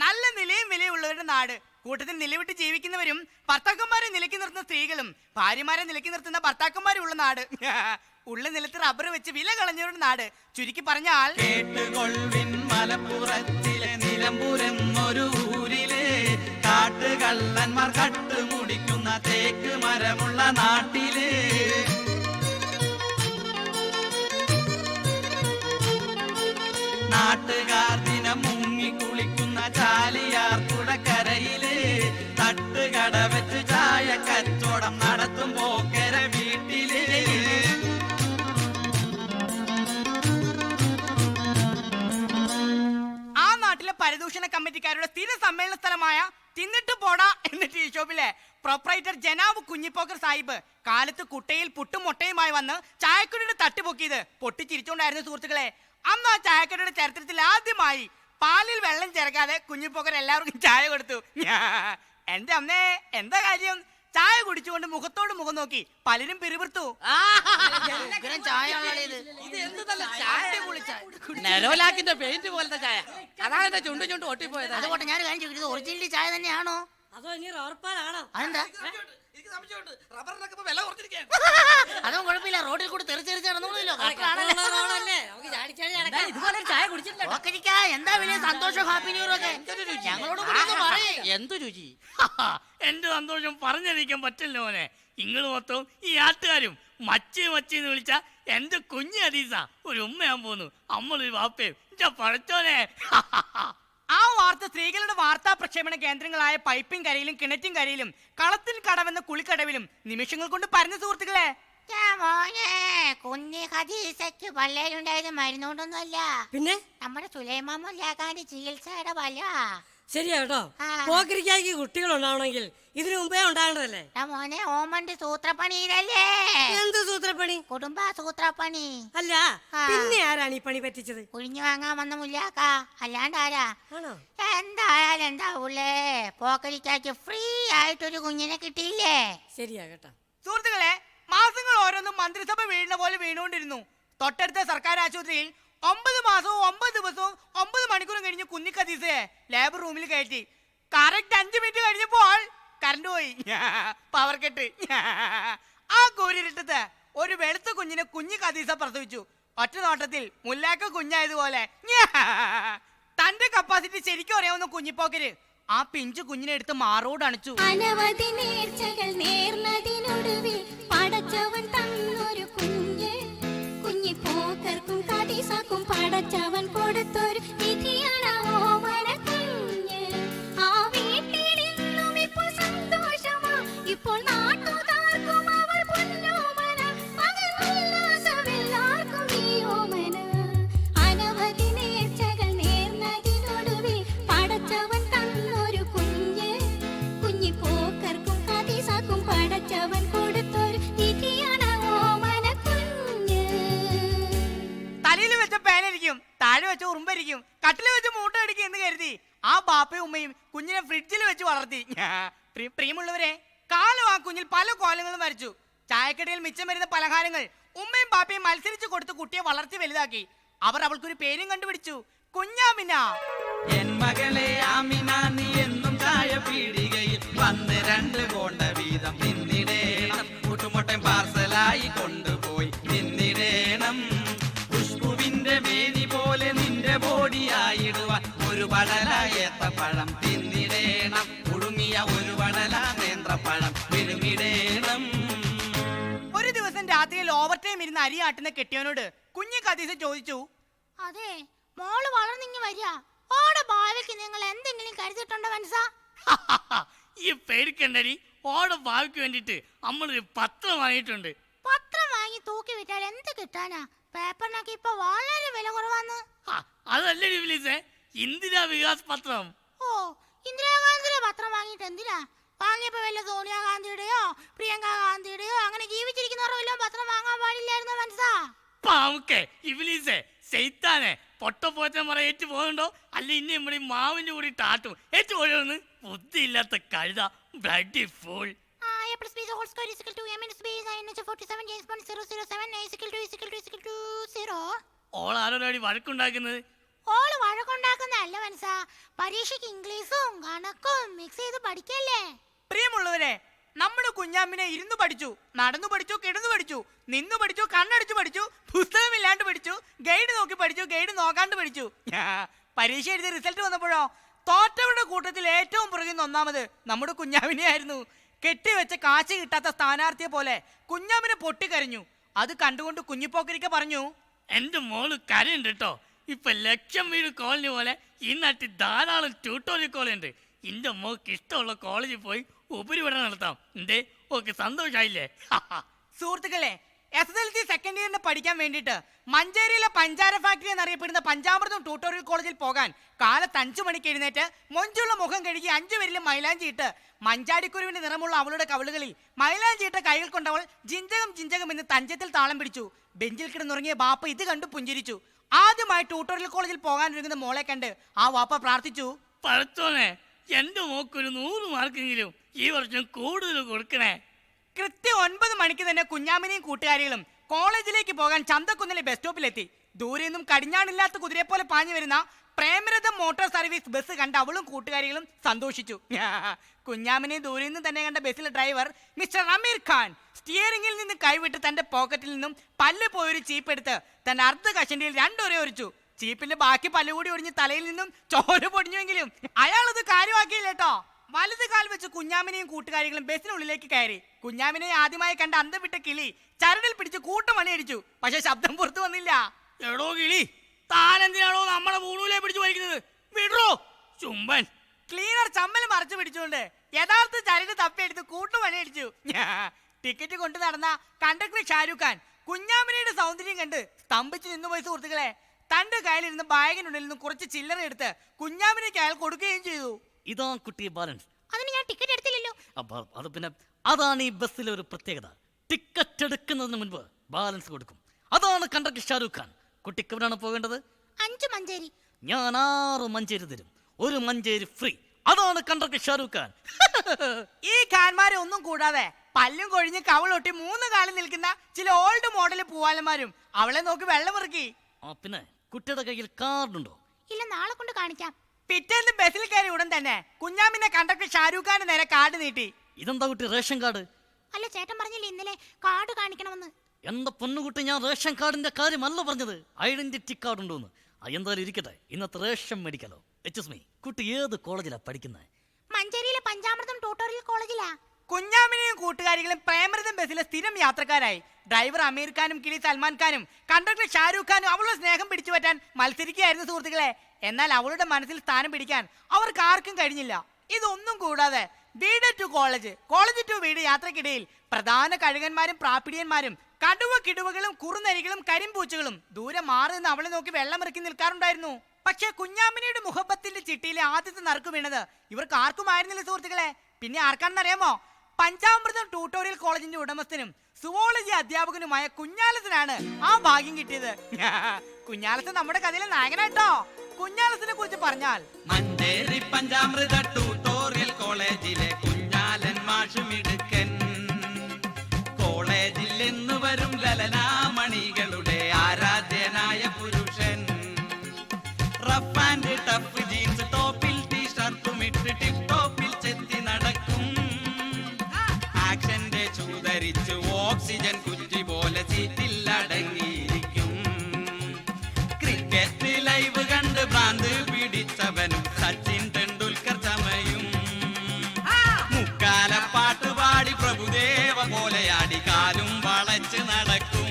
നല്ല നിലയും വിലയുള്ളവരുടെ നാട്. കൂട്ടത്തിൽ നിലവിട്ട് ജീവിക്കുന്നവരും ഭർത്താക്കന്മാരെ നിലയ്ക്ക് നിർത്തുന്ന സ്ത്രീകളും ഭാര്യമാരെ നിലയ്ക്ക് നിർത്തുന്ന ഭർത്താക്കന്മാരും ഉള്ള നാട്. ഉള്ള നിലത്ത് റബ്ബർ വെച്ച് വില കളഞ്ഞവരുടെ നാട്. ചുരുക്കി പറഞ്ഞാൽ കേട്ടുകൊള്ളിൻ മലപ്പുറത്തിലെ നിലമ്പൂരെന്നൊരു ഊരിലെ കാട്ടുകള്ളന്മാർ കട്ടുമുടിക്കുന്ന തേക്ക് മരമുള്ള നാട്ടിലെ നാട്ടുകാർ ദിനം മുങ്ങിക്കുളിക്കുന്ന ചാലിയാർ പുഴക്കരയിലെ തട്ടുകട വെച്ച് ചായ കച്ചവടം നടത്തും പോക്കര വീട്ടിലെ ആ നാട്ടിലെ പരിദൂഷണ കമ്മിറ്റിക്കാരുടെ സ്ഥിര സമ്മേളന സ്ഥലമായ തിന്നിട്ട് പോടാ എന്ന ടീ ഷോപ്പിലെ പ്രൊപ്പറേറ്റർ ജനാബ് കുഞ്ഞിപ്പോക്കർ സാഹിബ് കാലത്ത് കുട്ടയിൽ പുട്ടും മുട്ടയുമായി വന്ന് ചായക്കടയുടെ തട്ടുപൊക്കിയത് പൊട്ടിച്ചിരിച്ചോണ്ടായിരുന്നു സുഹൃത്തുക്കളെ. അന്ന് ആ ചായക്കടയുടെ ചരിത്രത്തിൽ ആദ്യമായി പാലിൽ വെള്ളം ചേർക്കാതെ കുഞ്ഞിപ്പോക്കർ എല്ലാവർക്കും ചായ കൊടുത്തു. എന്റെ അമ്മേ, എന്താ കാര്യം? ചായ കുടിച്ചുകൊണ്ട് മുഖത്തോട് മുഖം നോക്കി പലരും പിറുപിറുത്തു. നെരോലാക്കിന്റെ പെയിന്റ് പോലത്തെ ചായ, അതാണ് എന്റെ ചുണ്ടു ചുണ്ട് ഒട്ടിപ്പോയത്. അതുകൊണ്ട് ഞാൻ കാണിച്ചു, ഒറിജിനൽ ചായ തന്നെയാണോ? അതോ ഇനി റോർപ്പാലാണോ? അതെന്താ? അതും കുഴപ്പമില്ല, റോഡിൽ കൂടി തെറിച്ചെറിച്ച് നടന്നോളൂല്ലോ. ഇതുപോലെ ചായ കുടിച്ചിട്ടില്ല. എന്താ വലിയ സന്തോഷം, ഹാപ്പി ന്യൂ ഇയർ ഒക്കെ ഞങ്ങളോട് പറയേ. എന്തു രുചി! എന്റെ സന്തോഷം പറഞ്ഞറിയിക്കാൻ പറ്റില്ല മോനെ. നിങ്ങൾ മൊത്തം ഈ ആട്ടുകാരും മച്ചി മച്ചി എന്ന് വിളിച്ച എന്റെ കുഞ്ഞ് ഹദീസ ഒരു ഉമ്മയാൻ പോന്നു, അമ്മളൊരു വാപ്പയും പഴച്ചോനെ. ആ വാർത്ത സ്ത്രീകളുടെ വാർത്താ പ്രക്ഷേപണ കേന്ദ്രങ്ങളായ പൈപ്പിൻ കരയിലും കിണറ്റിൻ കരയിലും കളത്തിൽ കടവെന്ന കുളിക്കടവിലും നിമിഷങ്ങൾ കൊണ്ട് പരന്ന സുഹൃത്തുക്കളെ. കുഞ്ഞി ഹദീസയ്ക്ക് പള്ളേലുണ്ടായത് മരുന്നുകൊണ്ടൊന്നുമല്ല, പിന്നെ നമ്മുടെ സുലൈമാൻ മുല്ലാഖാന്റെ ചികിത്സയുടെ ഫല. ശരിയാ കേട്ടോ. പോക്കരിക്കാക്കി കുട്ടികൾ ഉണ്ടാവണമെങ്കിൽ ഇതിനു മുമ്പേ ഉണ്ടാകേണ്ടതല്ലേ? മോനെ, ഓമന്റെ സൂത്രപ്പണിയിലല്ലേ? എന്ത് സൂത്രപ്പണി? കുടുംബ സൂത്രപ്പണി. അല്ല, പിന്നെ ആരാണ് ഈ പണി പറ്റിച്ചത്? കുഴിഞ്ഞു വാങ്ങാൻ വന്ന മുല്ലാക്ക, അല്ലാണ്ട് ആരാ? ആണോ? എന്തായാലും എന്താവൂലേ, പോക്കരിക്കാക്ക് ഫ്രീ ആയിട്ടൊരു കുഞ്ഞിനെ കിട്ടിയില്ലേ? ശരിയാ കേട്ടോ. സുഹൃത്തുക്കളെ, മാസങ്ങൾ ഓരോന്നും മന്ത്രിസഭ വീഴുന്ന പോലെ വീണുകൊണ്ടിരുന്നു. തൊട്ടടുത്ത സർക്കാർ ആശുപത്രിയിൽ 9 മാസവും 9 ദിവസവും 9 മണിക്കൂറും കഴിഞ്ഞ് കുഞ്ഞി ഹദീസയെ ലേബർ റൂമിൽ കയറ്റി. കറക്റ്റ് 5 മിനിറ്റ് കഴിഞ്ഞപ്പോൾ കറണ്ട് പോയി, പവർ കെട്ട്. ആ കൂരിരുട്ടത്ത് ഒരു വെളുത്ത കുഞ്ഞിനെ കുഞ്ഞി ഹദീസ പ്രസവിച്ചു. ഒറ്റ നോട്ടത്തിൽ മുല്ലാക്ക കുഞ്ഞായതുപോലെ. തന്റെ കപ്പാസിറ്റി ശരിക്കും അറിയാവുന്ന കുഞ്ഞിപ്പോക്കര് ആ പിഞ്ചു കുഞ്ഞിനെ എടുത്ത് മാറോട് അണിച്ചു. അനവധി നേർച്ചകൾ നേർന്നതിനൊടുവിൽ പടച്ചവൻ തന്നൊരു കുഞ്ഞ്, കുഞ്ഞിപ്പോക്കർക്കും ഹദീസക്കും പടച്ചവൻ കൊടുത്തൊരു നിധിയാണ് ഓമന കുഞ്ഞ്. ആ വീട്ടിലിന്നും ഇപ്പോൾ സന്തോഷമാ, ഇപ്പോൾ നാട്ടുകാർക്കും അവർ പൊന്നോമന, മകൻ ഉല്ലാസമെല്ലാവർക്കും ഈ ഓമന. അനവധി നേർച്ചകൾ നേർന്നതിനൊടുവിൽ പടച്ചവൻ തന്നൊരു കുഞ്ഞ്, കുഞ്ഞിപ്പോക്കർക്കും ഹദീസക്കും പടച്ചവൻ കൊടുത്തൊരു നിധിയാണ് ഓമന കുഞ്ഞ്. കടിക്കും, താഴെ വെച്ച് ഉറുമ്പരിക്കും, കട്ടിൽ വെച്ച് മൂട്ട അടിക്കും എന്ന് കരുതി ആ ബാപ്പയും ഉമ്മയും കുഞ്ഞിനെ ഫ്രിഡ്ജിൽ വെച്ച് വളർത്തി. പ്രിയമുള്ളവരെ, കാലം ആ കുഞ്ഞിൽ പല കോലങ്ങളും വരച്ചു. ചായക്കടയിൽ മിച്ചം വരുന്ന പലഹാരങ്ങൾ ഉമ്മയും ബാപ്പയും മത്സരിച്ച് കൊടുത്ത് കുട്ടിയെ വളർത്തി വലുതാക്കി. അവർ അവൾക്കൊരു പേരും കണ്ടുപിടിച്ചു, കുഞ്ഞാമിന. എൻ മകളെ ആമിന, നീ എന്നും ചായ പീടികയിൽ വന്ന് 2 കോണ്ട വീതം തിന്നിടേണം. കൂട്ടുമുട്ടൻ പാർസലായി കൊണ്ടുപോയി തിന്നിടേണം. പുഷ്പുവിന്റെ വേദി പോലെ നിന്റെ ബോഡിയായിടുവാൻ ഒരു പടല ഏത്തപ്പഴം തിന്നിടേണം. പുഴുങ്ങിയ ഒരു പടല നേന്ത്രപ്പഴം വിഴുങ്ങിടേണം. ഒരു ദിവസം രാത്രിയിൽ ഓവർ ടൈം ഇരുന്ന് അരിയാട്ടുന്ന കെട്ടിയവനോട് കുഞ്ഞു കദീസ ചോദിച്ചു, അതെ, മോള് വളർന്നിങ്ങി വരിക, ഓടെ ഭാവിക്ക് നിങ്ങൾ എന്തെങ്കിലും കരുതിട്ടുണ്ടോ മനസ്സാ? ഈ പേടിക്കണ്ടടി, ഓടെ ഭാവിക്ക് വേണ്ടിട്ട് നമ്മളൊരു പത്രം വാങ്ങിയിട്ടുണ്ട്. പത്രം വാങ്ങി തൂക്കി വിറ്റാൽ എന്ത് കിട്ടാനാ? പേപ്പറിനൊക്കെ ഇപ്പൊ വളരെ വില കുറവാന്ന്. അതല്ലേ ഇവലീസേ, ഇന്ദിരാ വികാസ് പത്രം. ഓ, ഇന്ദിരാഗാന്ധിയുടെ പത്രം വാങ്ങിയിട്ട് എന്തിനാ? വാങ്ങിയപ്പോ വല്ല സോണിയാഗാന്ധിയുടെയോ പ്രിയങ്ക ഗാന്ധിയുടെയോ അങ്ങനെ ജീവിച്ചിരിക്കുന്നവരോ വല്ലതും പത്രം വാങ്ങാൻ പാടില്ലായിരുന്നോ മനസ്സാ? പാമുക്കെ ഇവലീസേ, സെയ്ത്താനെ പൊട്ടപ്പോറ്റം പറ ഏറ്റു പോകുന്നുണ്ടോ? അല്ല ഇനി നമ്മുടെ ഈ മാവിന്റെ കൂടി ടാട്ടും ഏറ്റു പോയോന്ന് ബുദ്ധിയില്ലാത്ത കഴുത. Bloody fool. ഓളാരോടി വഴക്കുണ്ടാക്കുന്നത്? ഓള് വഴക്കുണ്ടാക്കുന്നല്ല മനസ്സാ, പരീക്ഷയ്ക്ക് ഇംഗ്ലീഷും കണക്കും മിക്സ് ചെയ്ത് പഠിക്കല്ലേ. പ്രിയമുള്ളവരെ, നമ്മുടെ കുഞ്ഞാമ്മിനെ ഇരുന്ന് പഠിച്ചു, നടന്നു പഠിച്ചു, കിടന്നു പഠിച്ചു, നിന്നു പഠിച്ചു, കണ്ണടിച്ചു പഠിച്ചു, പുസ്തകമില്ലാണ്ട് പഠിച്ചു, ഗൈഡ് നോക്കി പഠിച്ചു, ഗൈഡ് നോക്കാണ്ട് പഠിച്ചു. പരീക്ഷ എഴുതി റിസൾട്ട് വന്നപ്പോഴോ തോറ്റവരുടെ കൂട്ടത്തിൽ ഏറ്റവും പുറകിൽ ഒന്നാമത് നമ്മുടെ കുഞ്ഞാമിനെ ആയിരുന്നു. കെട്ടിവെച്ച കാശ് കിട്ടാത്ത സ്ഥാനാർത്ഥിയെ പോലെ കുഞ്ഞാമിനെ പൊട്ടിക്കരഞ്ഞു. അത് കണ്ടുകൊണ്ട് കുഞ്ഞിപ്പോക്കരിക്ക പറഞ്ഞു, എന്റെ മോള് കരയുണ്ട് കേട്ടോ. ഇപ്പൊ ലക്ഷം വീട് കോളനി പോലെ ഈ നാട്ടിൽ ധാരാളം ട്യൂട്ടോറിയൽ കോളേജ് ഉണ്ട്. എന്റെ മോക്ക് ഇഷ്ടമുള്ള കോളേജിൽ പോയി ഉപരിപഠനം നടത്താം. എന്തേ ഓക്കെ, സന്തോഷായില്ലേ? സുഹൃത്തുക്കളെ, SSLC സെക്കൻഡ് ഇയറിന് പഠിക്കാൻ വേണ്ടിയിട്ട് മഞ്ചേരിയിലെ പഞ്ചാര ഫാക്ടറി എന്നറിയപ്പെടുന്ന പഞ്ചാമൃതം ട്യൂട്ടോറിയൽ കോളേജിൽ പോകാൻ കാലത്ത് 5 മണിക്ക് എഴുന്നേറ്റ് മൊഞ്ചുള്ള മുഖം കഴുകി 5 വിരലും മൈലാഞ്ചി ഇട്ട് മഞ്ചാടിക്കുരുവിന്റെ നിറമുള്ള അവളുടെ കവിളുകളിൽ മൈലാഞ്ചിയിട്ട കൈകൾ കൊണ്ടവൾ ജിഞ്ചകം ജിഞ്ചകം എന്ന് തഞ്ചത്തിൽ താളം പിടിച്ചു. ബെഞ്ചിൽ കിടന്നുറങ്ങിയ ബാപ്പ ഇത് കണ്ടു പുഞ്ചിരിച്ചു. ആദ്യമായി ട്യൂട്ടോറിയൽ കോളേജിൽ പോകാനൊരുങ്ങുന്ന മോളെ കണ്ട് ആ വാപ്പ പ്രാർത്ഥിച്ചു, പഴത്തോനെ എന്റെ മോക്കൊരു 100 മാർക്കെങ്കിലും ഈ വർഷം കൂടുതൽ കൊടുക്കണേ. കൃത്യം 9 മണിക്ക് തന്നെ കുഞ്ഞാമിനെയും കൂട്ടുകാരികളും കോളേജിലേക്ക് പോകാൻ ചന്തക്കുന്നിലെ ബസ് സ്റ്റോപ്പിലെത്തി. ദൂരെ നിന്നും കടിഞ്ഞാണില്ലാത്ത കുതിരയെ പോലെ പാഞ്ഞു വരുന്ന പ്രേമരഥം മോട്ടോർ സർവീസ് ബസ് കണ്ട അവളും കൂട്ടുകാരികളും സന്തോഷിച്ചു. കുഞ്ഞാമിനെ ദൂരെ നിന്ന് തന്നെ കണ്ട ബസ്സിലെ ഡ്രൈവർ മിസ്റ്റർ അമീർ ഖാൻ സ്റ്റിയറിംഗിൽ നിന്ന് കൈവിട്ട് തന്റെ പോക്കറ്റിൽ നിന്നും പല്ല് പോയൊരു ചീപ്പ് എടുത്ത് തന്റെ അർദ്ധ കഷണ്ടിയിൽ 2 ഒരേ ഒരിച്ചു. ചീപ്പിന്റെ ബാക്കി പല്ലുകൂടി ഒടിഞ്ഞ് തലയിൽ നിന്നും ചോര പൊടിഞ്ഞുവെങ്കിലും അയാളത് കാര്യമാക്കിയില്ല കേട്ടോ. വലത് കാൽ വെച്ച് കുഞ്ഞാമിനെയും കൂട്ടുകാരികളും ബസ്സിനുള്ളിലേക്ക് കയറി. കുഞ്ഞാമിനെ ആദ്യമായി കണ്ട അന്തം വിട്ട കിളി ചരടിൽ പിടിച്ച് കൂട്ടമണി അടിച്ചു. പക്ഷെ ശബ്ദം പുറത്തു വന്നില്ല. എടോ കിളി, താനെന്തിനാണോ നമ്മളെ പൂണൂലെ പിടിച്ചു വലിക്കുന്നത്? വിടോ ചുമ്പൻ. ക്ലീനർ ചമ്മൽ മറച്ചു പിടിച്ചുകൊണ്ട് യഥാർത്ഥ ചരട് തപ്പിയെടുത്ത് കൂട്ടുമണി അടിച്ചു. ടിക്കറ്റ് കൊണ്ട് നടന്ന കണ്ടക്ടർ ഷാരൂഖ് ഖാൻ കുഞ്ഞാമിനിയുടെ സൗന്ദര്യം കണ്ട് സ്തംഭിച്ചു നിന്നുപോയി. സുഹൃത്തുക്കളെ, തന്റെ കയ്യിലിരുന്ന് ബാഗിനുള്ളിൽ നിന്ന് കുറച്ച് ചില്ലറ എടുത്ത് കുഞ്ഞാമിനിക്ക് അയാൾ കൊടുക്കുകയും ചെയ്തു. ഇതാ കുട്ടി ബാലൻസ്. അതിന് ഞാൻ ടിക്കറ്റ് എടുത്തില്ലല്ലോ. അത് പിന്നെ അതാണ് ഈ ബസ്സിലെ ഒരു പ്രത്യേകത. ടിക്കറ്റ് എടുക്കുന്നതിന് മുൻപ് ബാലൻസ് കൊടുക്കും. അതാണ് കണ്ടക്ടർ ഷാരൂഖ് ഖാൻ. കുട്ടിക്ക് എവിടെയാണ് പോകേണ്ടത്? 5 മഞ്ചേരി. ഞാൻ 6 മഞ്ചേരി തരും, 1 മഞ്ചേരി ഫ്രീ. അതാണ് കണ്ടക്ടർ ഷാരൂഖ് ഖാൻ. ഈ ഖാൻമാരെ ഒന്നും കൂടാതെ പല്ലും കൊഴിഞ്ഞ് കവളൊട്ടി 3 കാലിൽ നിൽക്കുന്ന ചില ഓൾഡ് മോഡൽ പൂവാലന്മാരും അവളെ നോക്കി വെള്ളമിറക്കി. പിന്നെ കുട്ടിയുടെ കയ്യിൽ കാർഡുണ്ടോ? ഇല്ല, നാളെ കൊണ്ട് കാണിക്കാം. പിറ്റേന്ന് ബസ്സിൽ കയറി ഉടൻ തന്നെ കുഞ്ഞാമിനെ കണ്ടക്ടർ ഷാരൂഖ് ഖാന്റെ നേരെ കാർഡ് നീട്ടി. ഇതെന്താ കുട്ടി, റേഷൻ കാർഡ്? അല്ല, ചേട്ടൻ പറഞ്ഞില്ലേ ഇന്നലെ കാർഡ് കാണിക്കണമെന്ന്. എന്റെ പൊന്നുകുട്ടി, ഞാൻ റേഷൻ കാർഡിന്റെ കാര്യമല്ല പറഞ്ഞത്, ഐഡന്റിറ്റി കാർഡ് ഉണ്ടോന്ന്. എന്തായാലും ഇരിക്കട്ടെ, ഇന്നത്തെ റേഷൻ മേടിക്കാലോ. എക്സ്ക്യൂസ് മീ, കുട്ടി ഏത് കോളേജിലാ പഠിക്കുന്നത്? മഞ്ചേരിയിലെ പഞ്ചാമൃതം ട്യൂട്ടോറിയൽ കോളേജിലാ. കുഞ്ഞാമിനെയും കൂട്ടുകാരികളും പ്രേമരഥം ബസ്സിലെ സ്ഥിരം യാത്രക്കാരായി. ഡ്രൈവർ അമീർ ഖാനും കിളി സൽമാൻ ഖാനും കണ്ടക്ടർ ഷാരൂഖ് ഖാനും അവളുടെ സ്നേഹം പിടിച്ചു പറ്റാൻ മത്സരിക്കുകയായിരുന്നു സുഹൃത്തുക്കളെ. എന്നാൽ അവളുടെ മനസ്സിൽ സ്ഥാനം പിടിക്കാൻ അവർക്ക് ആർക്കും കഴിഞ്ഞില്ല. ഇതൊന്നും കൂടാതെ വീട് ടു കോളേജ്, കോളേജ് ടു വീട് യാത്രക്കിടയിൽ പ്രധാന കഴുകന്മാരും പ്രാപ്പിടിയന്മാരും കടുവ കിടുവകളും കുറുനരികളും കരിമ്പൂച്ചകളും ദൂരെ മാറി നിന്ന് അവളെ നോക്കി വെള്ളമിറക്കി നിൽക്കാറുണ്ടായിരുന്നു. പക്ഷെ കുഞ്ഞാമിനിയുടെ മുഹബത്തിന്റെ ചിട്ടിയിലെ ആദ്യത്തെ നറുക്ക് വീണത് ഇവർക്ക് ആർക്കും ആയിരുന്നില്ല സുഹൃത്തുക്കളെ. പിന്നെ ആർക്കാണെന്നറിയാമോ? പഞ്ചാമൃതം ട്യൂട്ടോറിയൽ കോളേജിന്റെ ഉടമസ്ഥനും സുവോളജി അധ്യാപകനുമായ കുഞ്ഞാലത്തിനാണ് ആ ഭാഗ്യം കിട്ടിയത്. കുഞ്ഞാലത്ത് നമ്മുടെ കഥയിലെ നായകനാട്ടോ. കുഞ്ഞാലത്തിനെ കുറിച്ച് പറഞ്ഞാൽ മഞ്ചേരി പഞ്ചാമൃത ട്യൂട്ടോറിയൽ കോളേജിലെ കുഞ്ഞാലൻ മാഷ് മിടുക്കൻ. കോളേജിൽ എന്ന് വരും ലലനാമണികളുടെ ആരാധ്യനായ പുരുഷൻ. റഫ് ആൻഡ് ടഫ് ജീൻസ് ടോപ്പിൽ ടീഷർട്ടും ഇട്ട് ടിപ് ടോപ്പിൽ ചെത്തി നടക്കും. ആക്ഷന്റെ ചൂതരിച്ച് ഓക്സിജൻ കുറ്റി പോലെ സീറ്റിൽ അടങ്ങിയിരിക്കും. ക്രിക്കറ്റ് ലൈവ് കണ്ട് ഭ്രാന്ത് പിടിച്ചവനും സച്ചിൻ ടെണ്ടുൽക്കർ ചമയും. മുക്കാല പാട്ട് പാടി പ്രഭുദേവ പോലെയാടി കാലും വളച്ച് നടക്കും.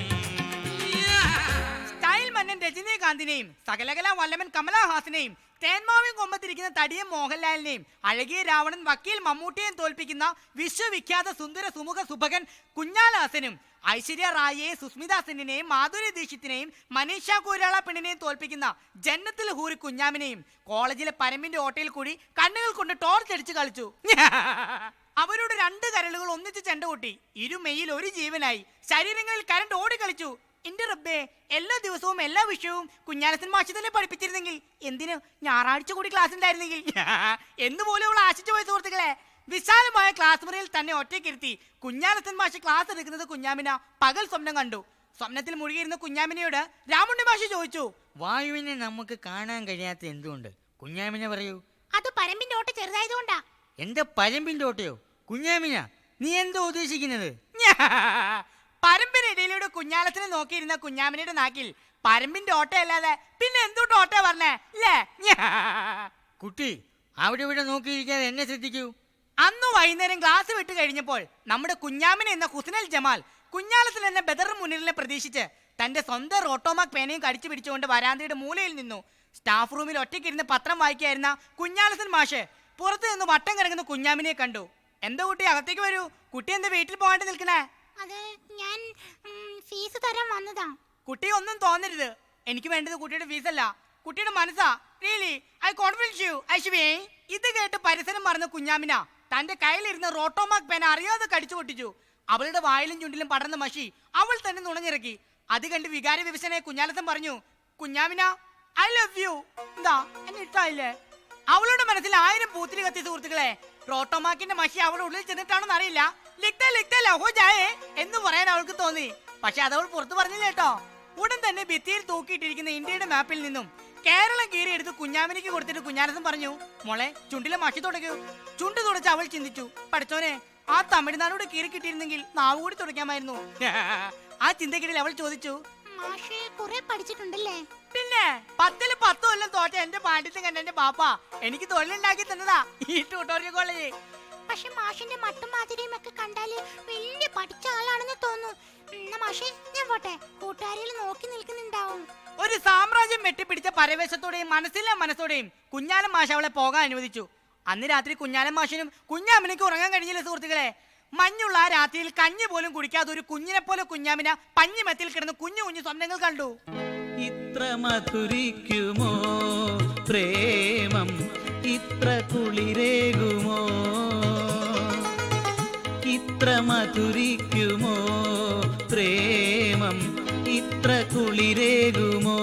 സ്റ്റൈൽ മന്നൻ രജനീകാന്തിനെയും സകലകല വല്ലമൻ കമലഹാസനെയും തേന്മാവിൻ കൊമ്പത്തിരിക്കുന്ന തടിയൻ മോഹൻലാലിനെയും അഴകിയ രാവണൻ വക്കീൽ മമ്മൂട്ടിയെയും തോൽപ്പിക്കുന്ന വിശ്വവിഖ്യാത സുന്ദര സുമുഖ സുഭകൻ കുഞ്ഞാലാസനും ഐശ്വര്യ റായിയെ സുസ്മിത സെന്നിനെയും മാധുരി ദീക്ഷിത്തിനെയും മനീഷ കൊയ്രാള പെണ്ണിനെയും തോൽപ്പിക്കുന്ന ജന്നത്തിൽ ഹൂറി കുഞ്ഞാമിനെയും കോളേജിലെ പരമ്പിന്റെ ഓട്ടയിൽ കൂടി കണ്ണുകൾ കൊണ്ട് ടോർച്ച് അടിച്ച് കളിച്ചു. അവരുടെ 2 കരളുകൾ ഒന്നിച്ച് ചെണ്ട കൊട്ടി. ഇരുമെയിൽ ഒരു ജീവനായി. ശരീരങ്ങളിൽ കരണ്ട് ഓടി കളിച്ചു. എന്റെ റബ്ബേ, എല്ലാ ദിവസവും എല്ലാ വിഷയവും കുഞ്ഞാലത്തൻ മാഷ് തന്നെ പഠിപ്പിച്ചിരുന്നെങ്കിൽ, എന്തിന് ഞായറാഴ്ച കൂടി ക്ലാസ് ഉണ്ടായിരുന്നെങ്കിൽ എന്നുപോലെ അവൾ ആശിച്ചു പോയ സുഹൃത്തുക്കളെ. വിശാലമായ ക്ലാസ് മുറിയിൽ തന്നെ ഒറ്റയ്ക്കിരുത്തി കുഞ്ഞാലത്തൻ മാഷ് ക്ലാസ് എടുക്കുന്നത് കുഞ്ഞാമിന പകൽ സ്വപ്നം കണ്ടു. സ്വപ്നത്തിൽ മുഴുകിയിരുന്ന കുഞ്ഞാമിനയോട് രാമുണ്ണി മാഷ് ചോദിച്ചു, വായുവിനെ നമുക്ക് കാണാൻ കഴിയാത്ത എന്തുകൊണ്ട്? കുഞ്ഞാമിന പറയൂ. അത് പരമ്പിന്റെ ഓട്ട ചെറുതായതുകൊണ്ടാ. എന്റെ പരമ്പിന്റെ ഓട്ടയോ? കുഞ്ഞാമിന, നീ എന്താ ഉദ്ദേശിക്കുന്നത്? പരമ്പിനിടയിലൂടെ കുഞ്ഞാലത്തിനെ നോക്കിയിരുന്ന കുഞ്ഞാമിനയുടെ നാക്കിൽ പരമ്പിന്റെ ഓട്ടയല്ലാതെ പിന്നെ എന്തുകൊണ്ട് ഓട്ട പറഞ്ഞേ അല്ലേ? കുട്ടി, അവിടെ ഇവിടെ നോക്കിയിരിക്കാതെ എന്നെ ശ്രദ്ധിക്കൂ. അന്ന് വൈകുന്നേരം ക്ലാസ് വിട്ട് കഴിഞ്ഞപ്പോൾ നമ്മുടെ കുഞ്ഞാമിന എന്ന ഹുസ്നൽ ജമാൽ കുഞ്ഞാലത്തിൽ എന്ന ബദർ മുനീറിനെ പ്രതീക്ഷിച്ച് തന്റെ സ്വന്തം റോട്ടോമാക് പേനയും കടിച്ചു പിടിച്ചുകൊണ്ട് വരാന്തയുടെ മൂലയിൽ നിന്നു. സ്റ്റാഫ് റൂമിൽ ഒറ്റയ്ക്കിരുന്ന് പത്രം വായിക്കായിരുന്ന കുഞ്ഞാലത്തൻ മാഷ് പുറത്തു നിന്ന് വട്ടം കിടങ്ങുന്ന കുഞ്ഞാമിനെ കണ്ടു. എന്താ കുട്ടി, അകത്തേക്ക് വരൂ. കുട്ടി എന്താ വീട്ടിൽ പോകാണ്ട് നിൽക്കണേ? അത് ഞാൻ ഫീസ് തരാൻ വന്നതാ. കുട്ടി ഒന്നും തോന്നരുത്. എനിക്ക് വേണ്ടത് കുട്ടിയുടെ ഫീസല്ല, കുട്ടിയുടെ മനസ്സാ. Really I confidence you Aishwarya. ഇത് കേട്ട് പരിസരം മറന്ന കുഞ്ഞാമിന തന്റെ കയ്യിലിരുന്ന റോട്ടോമാക് പേന അറിയാതെ കടിച്ചു പൊട്ടിച്ചു. അവളുടെ വായിലും ചുണ്ടിലും പടർന്ന മഷി അവൾ തന്നെ നുണഞ്ഞിറക്കി. അത് കണ്ട് വികാര വിവശനായ കുഞ്ഞാലത്തൻ പറഞ്ഞു, കുഞ്ഞാമിന ഐ ലവ് യു. എന്താ എന്നെ ഇഷ്ടമായില്ലേ? അവളുടെ മനസ്സിൽ 1000 പൂത്തിരി കത്തി സുഹൃത്തുക്കളെ. റോട്ടോമാക്കിന്റെ മഷി അവളുടെ ഉള്ളിൽ ചെന്നിട്ടാണെന്ന് അറിയില്ല. എന്ന് പറയാൻ അവൾക്ക് തോന്നി. പക്ഷെ അതവൾ പുറത്തു പറഞ്ഞില്ല കേട്ടോ. ഉടൻ തന്നെ ഭിത്തിയിൽ തൂക്കിയിട്ടിരിക്കുന്ന ഇന്ത്യയുടെ മാപ്പിൽ നിന്നും കേരളം കീറിയെടുത്ത് കുഞ്ഞാമിനിക്ക് കൊടുത്തിട്ട് കുഞ്ഞാലത്തൻ പറഞ്ഞു, മോളെ ചുണ്ടിലെ മഷി തുടക്കൂ. ചുണ്ട് തുടച്ച് അവൾ ചിന്തിച്ചു, പഠിച്ചോനെ, ആ തമിഴ്നാടോട് കീറി കിട്ടിയിരുന്നെങ്കിൽ നാവ് കൂടി തുടയ്ക്കാമായിരുന്നു. ആ ചിന്തക്കിടയിൽ അവൾ ചോദിച്ചു, മാഷേ കുറെ പഠിച്ചിട്ടുണ്ടല്ലേ? പിന്നെ 10ൽ 10 കൊല്ലം തോറ്റ എന്റെ പാണ്ഡിത്യം കണ്ട എന്റെ പാപ്പ എനിക്ക് തൊഴിലുണ്ടാക്കി തന്നതാ ഈ ട്യൂട്ടോറിയൽ കോളേജ്. പക്ഷെ മാഷിന്റെ മട്ടും മാതിരിയും ഒക്കെ കണ്ടാല് വലിയ പഠിച്ച ആളാണെന്ന് തോന്നുന്നു. മാഷേ ഞാൻ പോട്ടെ, കൂട്ടുകാരികൾ നോക്കി നിൽക്കുന്നുണ്ടാവും. ഒരു സാമ്രാജ്യം വെട്ടിപ്പിടിച്ച പരവേശത്തോടെയും മനസ്സിലെ മനസ്സോടെയും കുഞ്ഞാലൻ മാഷ് അവളെ പോകാൻ അനുവദിച്ചു. അന്ന് രാത്രി കുഞ്ഞാലൻ മാഷിനും കുഞ്ഞാമിനയ്ക്ക് ഉറങ്ങാൻ കഴിഞ്ഞില്ല സുഹൃത്തുക്കളെ. മഞ്ഞുള്ള ആ രാത്രിയിൽ കഞ്ഞി പോലും കുടിക്കാതെ ഒരു കുഞ്ഞിനെ പോലെ കുഞ്ഞാമിന പഞ്ഞിമെത്തിൽ കിടന്ന് കുഞ്ഞു കുഞ്ഞു സ്വപ്നങ്ങൾ കണ്ടു. ഇത്ര മധുരിക്കുമോ പ്രേമം, ഇത്ര കുളിരേകുമോ, ഇത്ര മധുരിക്കുമോ പ്രേമം, ഇത്ര കുളിരേകുമോ,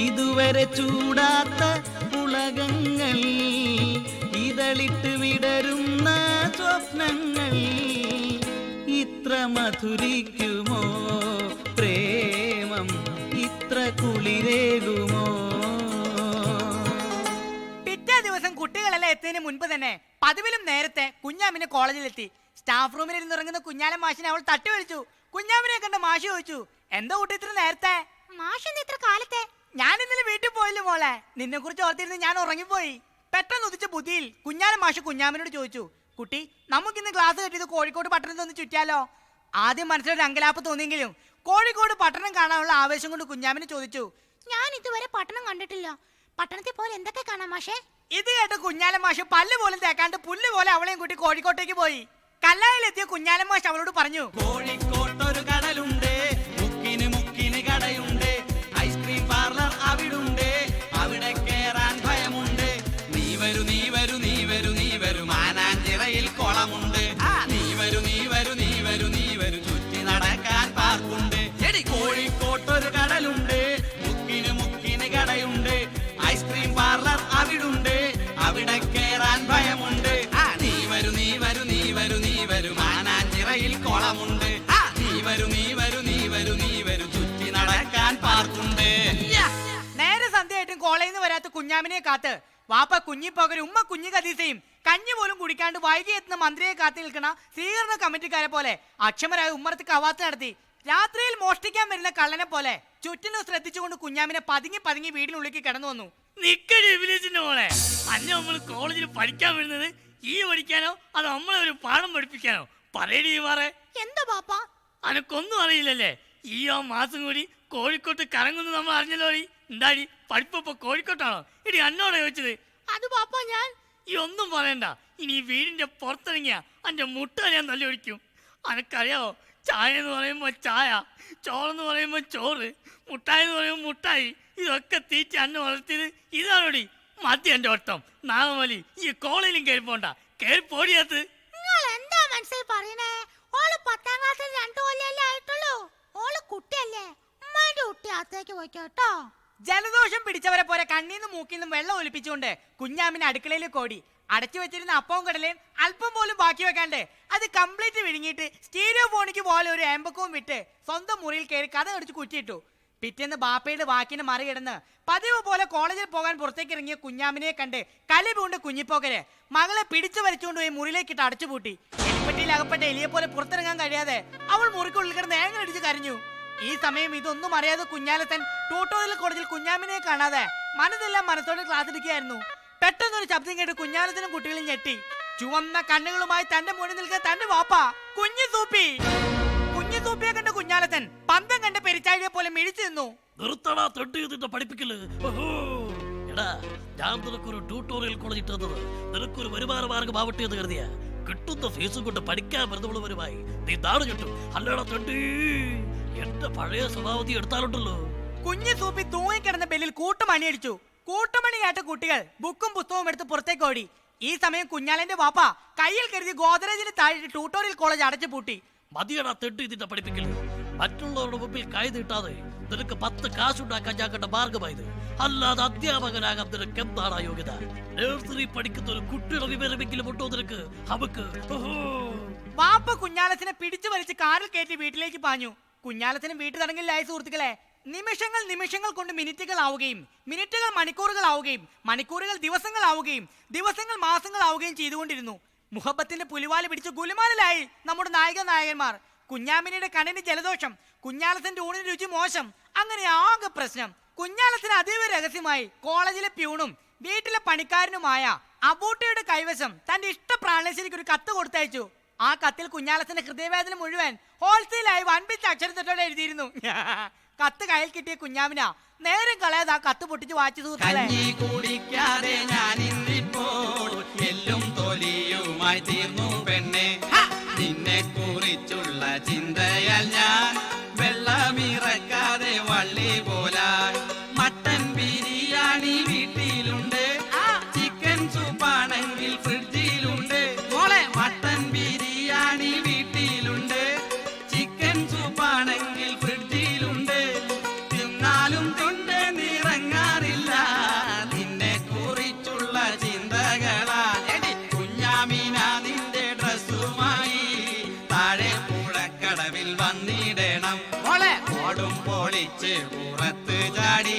ഇതുവരെ ചൂടാത്ത ഉലകങ്ങൾ, ഇതളിട്ട് വിടരുന്ന സ്വപ്നങ്ങൾ, ഇത്ര മധുരിക്കുമോ പ്രേമം, ഇത്ര കുളിരേകുമോ. പിറ്റേ ദിവസം കുട്ടികളെല്ലാം എത്തുന്നതിന് മുൻപ് തന്നെ പതിവിലും നേരത്തെ കുഞ്ഞാമിനെ കോളേജിലെത്തി. സ്റ്റാഫ് റൂമിൽ ഇരുന്ന് ഇറങ്ങുന്ന കുഞ്ഞാലൻ മാഷിനെ അവൾ തട്ടി വിളിച്ചു. കുഞ്ഞാമിനെ കണ്ട മാഷി ചോദിച്ചു, എന്താ കുട്ടി ഇത്ര നേരത്തെ? മാഷ് ഇത്ര കാലത്തെ? ഞാൻ ഇന്നലെ വീട്ടിൽ പോയില്ല മോളെ, നിന്നെ കുറിച്ച് ഓർത്തിരുന്ന് ഞാൻ ഉറങ്ങിപ്പോയി. പെട്ടെന്ന് ഉദിച്ച ബുദ്ധിയിൽ കുഞ്ഞാലൻ മാഷ് കുഞ്ഞാമിനോട് ചോദിച്ചു, കുട്ടി നമുക്കിന്ന് ക്ലാസ് കെട്ടിയത് കോഴിക്കോട് പട്ടണത്തിൽ ഒന്ന് ചുറ്റിയാലോ? ആദ്യം മനസ്സിലൊരു അങ്കലാപ്പ് തോന്നിയെങ്കിലും കോഴിക്കോട് പട്ടണം കാണാനുള്ള ആവേശം കൊണ്ട് കുഞ്ഞാമിനെ ചോദിച്ചു, ഞാൻ ഇതുവരെ പട്ടണം കണ്ടിട്ടില്ല, പട്ടണത്തിൽ പോലെ എന്തൊക്കെ കാണാം മാഷേ? ഇത് കേട്ട് കുഞ്ഞാലൻ മാഷ് പല്ല് പോലും തേക്കാണ്ട് പുല്ല് പോലെ അവളെയും കൂട്ടി കോഴിക്കോട്ടേക്ക് പോയി. കല്ലായിലെത്തിയ കുഞ്ഞാലൻ മാഷ് അവളോട് പറഞ്ഞു, കോഴിക്കോട്ടൊരു കടലുണ്ട്, മുക്കിന് മുക്കിന് കടയുണ്ട്, ഐസ്ക്രീം പാർലർ അവിടുണ്ട്, അവിടെ കേറാൻ ഭയമുണ്ട്. നീ വരൂ നീ വരൂ നീ വരൂ നീ വരൂ മാനാഞ്ചിറയിൽ ആർക്കുണ്ട്? നേരെ സന്ധ്യയായിട്ടും കോളേജിൽ നിന്ന് വരാത്ത കുഞ്ഞാമിനെ കാത്ത് വാപ്പ കുഞ്ഞിപ്പോകര് ഉമ്മ കുഞ്ഞു കദീസയും കഞ്ഞി പോലും കുടിക്കാണ്ട് വൈകി എത്തുന്ന മന്ത്രിയെ കാത്തു നിൽക്കണ സ്വീകരണ കമ്മിറ്റിക്കാരെ പോലെ അക്ഷമരായ ഉമ്മറത്ത് കവാത്ത് നടത്തി രാത്രിയിൽ മോഷ്ടിക്കാൻ വരുന്ന കള്ളനെ പോലെ ചുറ്റിനും ശ്രദ്ധിച്ചുകൊണ്ട് കുഞ്ഞാമിനെ പതുങ്ങി പതുങ്ങി വീടിനുള്ളിലേക്ക് കിടന്നു വന്നു. നിക്കടിന്റെ മോളെ, അന്നെ നമ്മൾ കോളേജിൽ പഠിക്കാൻ വരുന്നത് ഈ പഠിക്കാനോ അതോ നമ്മളെ ഒരു പാഠം പഠിപ്പിക്കാനോ? പറയടി മാറേ. എന്താ പാപ്പ? അനക്കൊന്നും അറിയില്ലല്ലേ? ഈ മാസം കൂടി കോഴിക്കോട്ട് കറങ്ങുന്നു നമ്മൾ അറിഞ്ഞല്ലോ. എന്താടി പഠിപ്പോ കോഴിക്കോട്ടാണോ? ഇടി അന്നോടെ ചോദിച്ചത്. അത് പാപ്പ ഞാൻ ഈ ഒന്നും പറയണ്ട. ഇനി വീടിന്റെ പുറത്തിറങ്ങിയ അന്റെ മുട്ട ഞാൻ നല്ല ഒഴിക്കും. അനക്കറിയാവോ, ചായ എന്ന് പറയുമ്പോ ചായ, ചോറെന്ന് പറയുമ്പോ ചോറ്, മുട്ടായി എന്ന് പറയുമ്പോ മുട്ടായി, ഇതൊക്കെ തീറ്റി അന്നെ വളർത്തിയത് ഇതാണോടി? മദ്യ എന്റെ ഒട്ടം നാഗമലി. ഈ കോളേജിലും കയറി പോണ്ട, കയറി പോടിയത്ത്. നിങ്ങൾ എന്താ മനസ്സിൽ പറയണേ? ഓള് 10ാം ക്ലാസ്സിൽ 2 കൊല്ലല്ലേ ആയിട്ടുള്ളൂ. ഓള് കുട്ടിയല്ലേ. ഉമ്മാന്റെ കുട്ടി അകത്തേക്ക് പോയിക്കോട്ടോ. ജലദോഷം പിടിച്ചവരെ പോലെ കണ്ണീന്നും മൂക്കിന്നും വെള്ളം ഒലിപ്പിച്ചുകൊണ്ട് കുഞ്ഞാമിന് അടുക്കളയിലേക്ക് ഓടി. അടച്ചു വെച്ചിരുന്ന അപ്പവും കടലയും അല്പം പോലും ബാക്കി വെക്കാണ്ട് അത് കംപ്ലീറ്റ് വിഴുങ്ങിയിട്ട് സ്റ്റീരിയോ ഫോണിക്ക് പോലെ ഒരു ഏമ്പക്കവും വിട്ട് സ്വന്തം മുറിയിൽ കയറി കഥ അടിച്ച് കുറ്റിയിട്ടു. പിറ്റേന്ന് ബാപ്പയുടെ വാക്കിന് മറികിടന്ന് പതിവ് പോലെ കോളേജിൽ പോകാൻ പുറത്തേക്ക് ഇറങ്ങിയ കുഞ്ഞാമിനെ കണ്ട് കലി പൂണ്ട് കുഞ്ഞിപ്പോക്കര് മകളെ പിടിച്ചു വലിച്ചുകൊണ്ടുപോയി മുറിയിലേക്കിട്ട് അടച്ചുപൂട്ടി. എലിപ്പെട്ടിയിൽ അകപ്പെട്ട എലിയെ പോലെ പുറത്തിറങ്ങാൻ കഴിയാതെ അവൾ മുറിക്കുള്ളിൽ കിടന്ന് ഏങ്ങടിച്ച് കരഞ്ഞു. ഈ സമയം ഇതൊന്നും അറിയാതെ കുഞ്ഞാലത്തൻ ട്യൂട്ടോറിയൽ കോളേജിൽ കുഞ്ഞാമിനെ കാണാതെ മനസ്സെല്ലാം മനസ്സോടെ ക്ലാസ് എടുക്കുകയായിരുന്നു. പെട്ടെന്നൊരു ശബ്ദം കേട്ട് കുഞ്ഞാലത്തിനും കുട്ടികളും ഞെട്ടി. ചുവന്ന കണ്ണുകളുമായി തന്റെ മുന്നിൽ നിൽക്കാൻ തന്റെ വാപ്പ കുഞ്ഞു സൂപ്പി. കുഞ്ഞു സൂപ്പിയെ കണ്ട കുഞ്ഞാലത്തൻ പന്തം കണ്ട പെരിച്ചാഴിയെ പോലെ മിഴിച്ചു നിന്നു. നിർത്തടാ തെട്ടിയതിന്റെ പഠിപ്പിക്കല്. എടാ, ഞാൻ നിനക്കൊരു ട്യൂട്ടോറിയൽ കോളേജ് ഇട്ടത് നിനക്കൊരു വരുമാന മാർഗം ആവട്ടെ എന്ന് കരുതിയ കിട്ടുന്ന ഫീസും കൊണ്ട് പഠിക്കാൻ വരുന്നവളുമായി നീ നാട് കിട്ടും. അല്ലടാ തെണ്ടി, എന്റെ പഴയ സ്വഭാവത്തി എടുത്താലുണ്ടല്ലോ. കുഞ്ഞു സൂപ്പി തൂങ്ങിക്കിടന്ന ബെല്ലിൽ കൂട്ടുമണി അടിച്ചു. കൂട്ടുമണി കേട്ട കുട്ടികൾ ബുക്കും പുസ്തകവും എടുത്ത് പുറത്തേക്ക് ഓടി. ഈ സമയം കുഞ്ഞാലന്റെ വാപ്പ കയ്യിൽ കരുതി ഗോദ്രേജിന് താഴെ ട്യൂട്ടോറിയൽ കോളേജ് അടച്ചു പൂട്ടി. മതിയടാ തെട്ടി ഇതിന്റെ പഠിപ്പിക്കല്. മറ്റുള്ളവരുടെ മുമ്പിൽ കൈ നീട്ടാതെ നിനക്ക് 10 കാശുണ്ടാക്കാൻ ഞാൻ കണ്ട മാർഗമായത്. അല്ലാതെ അധ്യാപകനാകാൻ നിനക്ക് എന്താണ് യോഗ്യത? നഴ്സറി പഠിക്കുന്ന ഒരു കുട്ടിയുടെ വിവരമെങ്കിലും ഉണ്ടോ നിനക്ക്? അവക്ക് വാപ്പ കുഞ്ഞാലത്തിനെ പിടിച്ചു വലിച്ച് കാറിൽ കയറ്റി വീട്ടിലേക്ക് പാഞ്ഞു. കുഞ്ഞാലത്തിന് വീട്ടു തടങ്കലിലായ സുഹൃത്തുക്കളെ, നിമിഷങ്ങൾ കൊണ്ട് മിനിറ്റുകൾ ആവുകയും മിനിറ്റുകൾ മണിക്കൂറുകൾ ആവുകയും മണിക്കൂറുകൾ ദിവസങ്ങൾ ആവുകയും ദിവസങ്ങൾ മാസങ്ങൾ ആവുകയും ചെയ്തുകൊണ്ടിരുന്നു. മുഹബത്തിന്റെ പുലിവാല് പിടിച്ച് ഗുലുമാലിലായി നമ്മുടെ നായകന്മാർ. കുഞ്ഞാമിനിയുടെ കണ്ണിന് ജലദോഷം, കുഞ്ഞാലത്തിന്റെ ഊണിന് രുചി മോശം, അങ്ങനെ ആകെ പ്രശ്നം. കുഞ്ഞാലത്തിന് അതീവ രഹസ്യമായി കോളേജിലെ പ്യൂണും വീട്ടിലെ പണിക്കാരനുമായ അബൂട്ടയുടെ കൈവശം തന്റെ ഇഷ്ട പ്രാണേശ്വരിക്ക് ഒരു കത്ത് കൊടുത്തയച്ചു. ആ കത്തിൽ കുഞ്ഞാലത്തിന്റെ ഹൃദയവേദന മുഴുവൻ ഹോൾസെയിലായി വൻപിച്ച അക്ഷരത്തെട്ടോടെ എഴുതിയിരുന്നു. കത്ത് കയ്യിൽ കിട്ടിയ കുഞ്ഞാമിന നേരം കളയാതെ ആ കത്ത് പൊട്ടിച്ച് വായിച്ചു. സുഹൃത്തുക്കളെ, കഞ്ഞി കുടിക്കാതെ ഞാൻ ഇന്നിപ്പോൾ എല്ലും തൊലിയുമായി തീർന്നു പെണ്ണെ. നിന്നെ കുറിച്ചുള്ള ചിന്തയാൽ ഞാൻ വെള്ളമിറക്കാതെ വള്ളി പോലായി. മട്ടൻ ബിരിയാണി വീട്ടിലുണ്ട്, ചിക്കൻ സൂപ്പാണെങ്കിൽ ഫ്രിഡ്ജിലുണ്ട്. മട്ടൻ ബിരിയാണി വീട്ടിലുണ്ട്, ചിക്കൻ സൂപ്പാണെങ്കിൽ ഫ്രിഡ്ജിലുണ്ട്. തിന്നാലും തൊണ്ട് നിറങ്ങാറില്ല നിന്നെ കുറിച്ചുള്ള ചിന്തകളാ. കുഞ്ഞാമിന നിന്റെ ഡ്രസ്സുമായി താഴെ പുഴക്കടവിൽ വന്നിടണം. ഓടും പൊളിച്ച് പുറത്ത് ചാടി